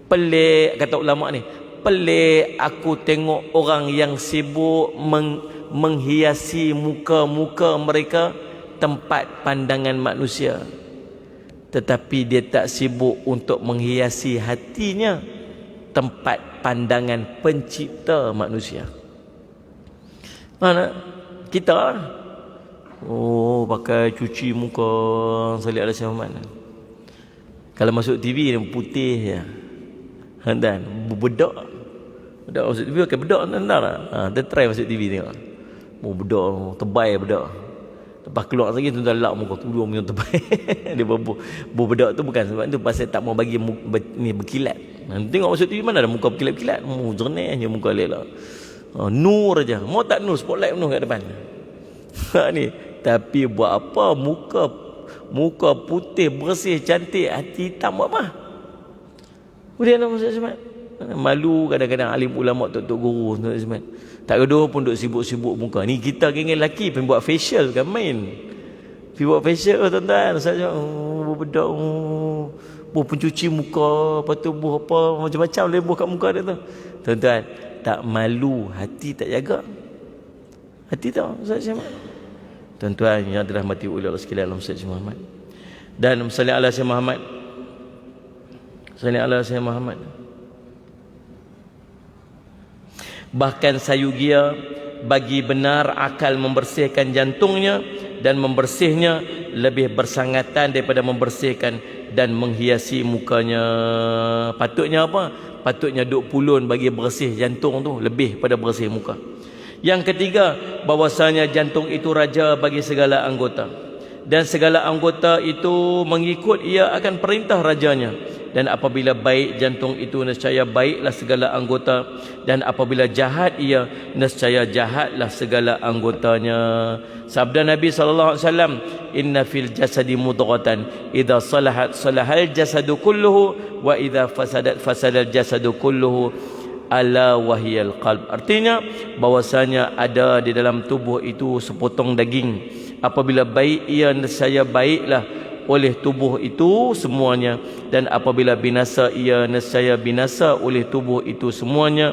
Pelik, kata ulama ni, pelik aku tengok orang yang sibuk menghiasi muka-muka mereka tempat pandangan manusia, tetapi dia tak sibuk untuk menghiasi hatinya tempat pandangan pencipta manusia. Mana kita pakai cuci muka Salih alaihi wasallam. Kalau masuk TV dia putih je. Dan bedak masuk TV pakai bedak tanda lah. Dia try masuk TV tengok. Bedak tebal bedak. Lepas keluar lagi tu dah lak muka tu dua minit tebal. Dia bedak tu bukan sebab tu, pasal tak mau bagi ni berkilat. Tengok masuk TV mana ada muka berkilat-kilat. Jernihnya muka elok. Nur aja. Mau tak nur, spotlight penuh kat depan. Ni, tapi buat apa muka putih bersih cantik, hati hitam buat apa? Kemudian Muhammad Ismail malu kadang-kadang alim ulama tok-tok guru Muhammad Ismail. Tak gaduh pun duk sibuk-sibuk muka. Ni kita geng lelaki pergi buat facial kan main. Pergi buat facial tuan-tuan. Saya bedak pencuci muka, lepas tu apa macam-macam lebuh kat muka dia tu. Tuan-tuan, tak malu, hati tak jaga. Hati tahu Ustaz Muhammad. Tuan-tuan yang dirahmati oleh Allah sekalian, Ustaz Muhammad. Dan sallallahu alaihi wasallam Muhammad. Sallallahu alaihi wasallam Muhammad. Bahkan sayugia bagi benar akal membersihkan jantungnya, dan membersihnya lebih bersangatan daripada membersihkan dan menghiasi mukanya. Patutnya apa? Patutnya duk pulun bagi bersih jantung tu lebih pada bersih muka. Yang ketiga, bahwasanya jantung itu raja bagi segala anggota, dan segala anggota itu mengikut ia akan perintah rajanya. Dan apabila baik jantung itu, nescaya baiklah segala anggota, dan apabila jahat ia, nescaya jahatlah segala anggotanya. Sabda Nabi SAW, inna fil jasadi mudghatan idza salahat salahal jasadu kulluhu wa idza fasadat fasadal jasadu kulluhu ala wahiyal qalb. Artinya bahwasanya ada di dalam tubuh itu sepotong daging. Apabila baik ia, nescaya baiklah oleh tubuh itu semuanya, dan apabila binasa ia, nescaya binasa oleh tubuh itu semuanya.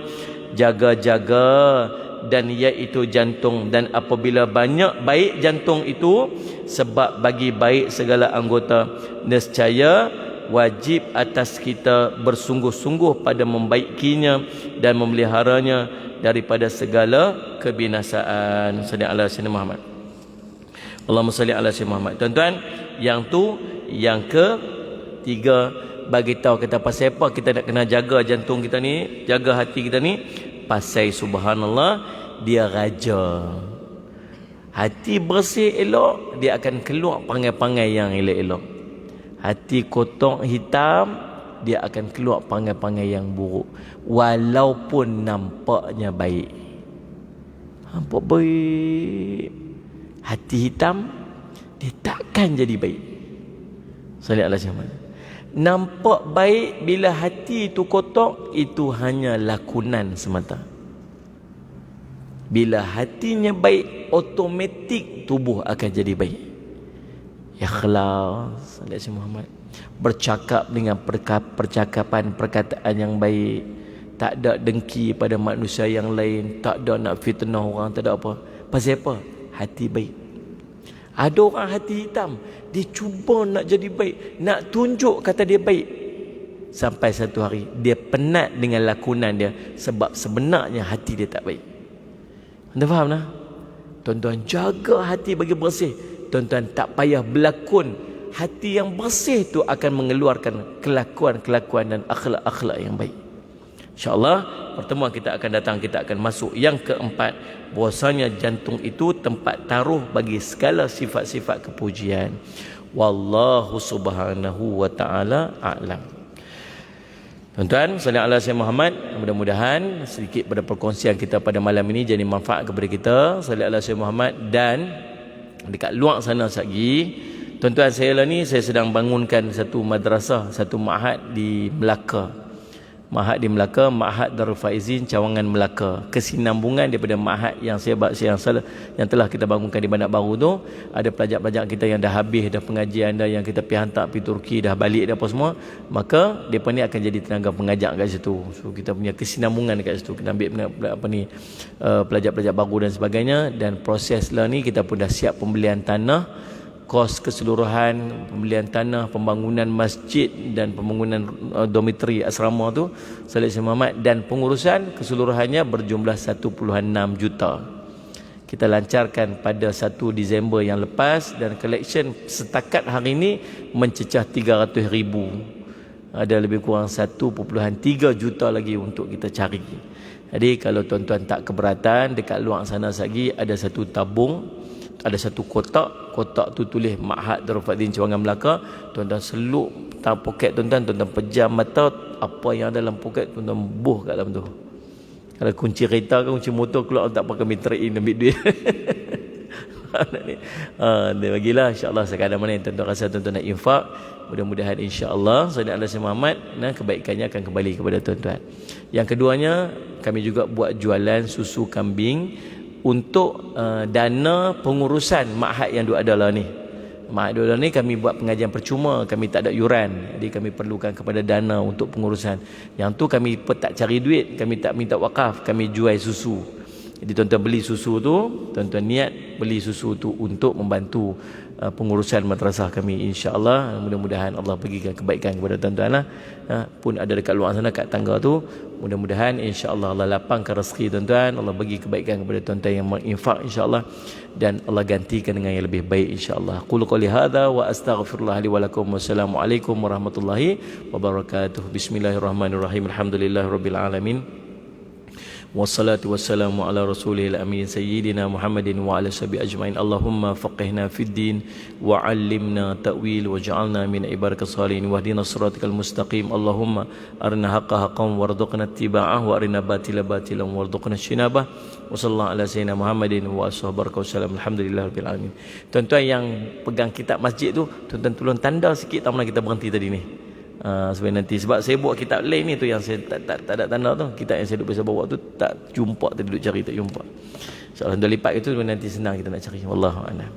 Jaga-jaga dan iaitu jantung, dan apabila banyak baik jantung itu, sebab bagi baik segala anggota, nescaya wajib atas kita bersungguh-sungguh pada membaikinya dan memeliharanya daripada segala kebinasaan. Sallallahu alaihi wasallam. Allahumma salli ala sayyidina Muhammad. Tuan-tuan, yang ketiga, bagi tahu kita pasal apa kita nak kena jaga jantung kita ni, jaga hati kita ni. Pasal subhanallah, dia raja. Hati bersih elok, dia akan keluar pangai-pangai yang elok-elok. Hati kotor hitam, dia akan keluar pangai-pangai yang buruk, walaupun nampaknya baik. Nampak baik, hati hitam, dia takkan jadi baik. Sallallahu alaihi wasallam. Nampak baik bila hati itu kotor, itu hanya lakonan semata. Bila hatinya baik, automatik tubuh akan jadi baik. Ikhlas. Sallallahu alaihi Muhammad. Bercakap dengan perkataan yang baik. Tak ada dengki pada manusia yang lain, tak ada nak fitnah orang, tak ada apa. Pasal apa? Hati baik. Ada orang hati hitam, dia cuba nak jadi baik, nak tunjuk kata dia baik. Sampai satu hari dia penat dengan lakonan dia, sebab sebenarnya hati dia tak baik. Anda faham tak? Tuan-tuan, jaga hati bagi bersih. Tuan-tuan tak payah berlakon. Hati yang bersih tu akan mengeluarkan kelakuan-kelakuan dan akhlak-akhlak yang baik. InsyaAllah pertemuan kita akan datang, kita akan masuk yang keempat, bahwasanya jantung itu tempat taruh bagi segala sifat-sifat kepujian. Wallahu subhanahu wa ta'ala a'lam. Tuan-tuan, sallallahu alaihi wasallam Muhammad, mudah-mudahan sedikit pada perkongsian kita pada malam ini jadi manfaat kepada kita. Sallallahu alaihi wasallam Muhammad. Dan dekat luar sana lagi, tuan-tuan, saya sedang bangunkan satu madrasah, satu ma'had di Melaka. Ma'had di Melaka, Ma'had Darul Faizin Cawangan Melaka. Kesinambungan daripada ma'had yang telah kita bangunkan di Bandar Baru tu. Ada pelajar-pelajar kita yang dah habis dah pengajian dah, yang kita pergi hantar pergi Turki, dah balik dah apa semua. Maka mereka ni akan jadi tenaga pengajar kat situ. So kita punya kesinambungan dekat situ. Kita ambil pelajar-pelajar baru dan sebagainya. Dan proses lah ni kita pun dah siap pembelian tanah, kos keseluruhan pembelian tanah, pembangunan masjid dan pembangunan dormitory asrama tu Sallallahu Muhammad, dan pengurusan keseluruhannya berjumlah 1.6 juta. Kita lancarkan pada 1 Disember yang lepas, dan collection setakat hari ini mencecah 300,000. Ada lebih kurang 1.3 juta lagi untuk kita cari. Jadi kalau tuan-tuan tak keberatan, dekat luar sana lagi ada satu tabung, ada satu kotak tu tulis Ma'had Darul Faizin Cawangan Melaka. Tuan-tuan seluk poket tuan-tuan pejam mata, apa yang dalam poket tuan-tuan buh kat dalam tu. Kalau kunci kereta ke kunci motor keluar, tak pakai meter in ambil duit. Dia bagilah, insya-Allah sekadar mana yang tuan-tuan rasa tuan-tuan nak infak, mudah-mudahan insya-Allah Sayyidina Al-Hasan Muhammad, kebaikannya akan kembali kepada tuan-tuan. Yang keduanya, kami juga buat jualan susu kambing untuk dana pengurusan ma'had yang ada lah ni. Ma'had dua ni kami buat pengajian percuma, kami tak ada yuran. Jadi kami perlukan kepada dana untuk pengurusan. Yang tu kami tak cari duit, kami tak minta wakaf, kami jual susu. Jadi tuan-tuan beli susu tu, tuan-tuan niat beli susu tu untuk membantu pengurusan madrasah kami, insya-Allah. Mudah-mudahan Allah bagikan kebaikan kepada tuan-tuan lah. Pun ada dekat luar sana kat tangga tu, mudah-mudahan insya-Allah Allah lapangkan rezeki tuan-tuan, Allah bagi kebaikan kepada tuan-tuan yang menginfak, insya-Allah, dan Allah gantikan dengan yang lebih baik, insya-Allah. Qul qouli hadza wa astaghfirullah li wa lakum. Wassalamualaikum warahmatullahi wabarakatuh. Bismillahirrahmanirrahim. Alhamdulillahirabbil alamin. Wassalatu wassalamu ala rasulil amin sayyidina Muhammadin wa ala sahbihi ajmain. Allahumma faqihna fid din wa 'allimna ta'wil waj'alna min ibadikas salihin wahdina siratal mustaqim. Allahumma arina haqqa haqqan warzuqna ittiba'ah wa arina batila batilan warzuqna ijtinabah. Wa sallallahu ala sayyidina Muhammadin wa ashabihi wasallam. Alhamdulillahirabbil alamin. Tuan-tuan yang pegang kitab masjid tu, tuan-tuan tolong tanda sikit tak mana kita berhenti tadi ni. Sebab nanti, sebab saya buat kitab lain ni tu yang saya tak ada tanda tu, kitab yang saya duk biasa bawa tu tak jumpa, tadi duk cari tak jumpa. InsyaAllah dah lipat itu nanti senang kita nak cari. Wallahu a'lam.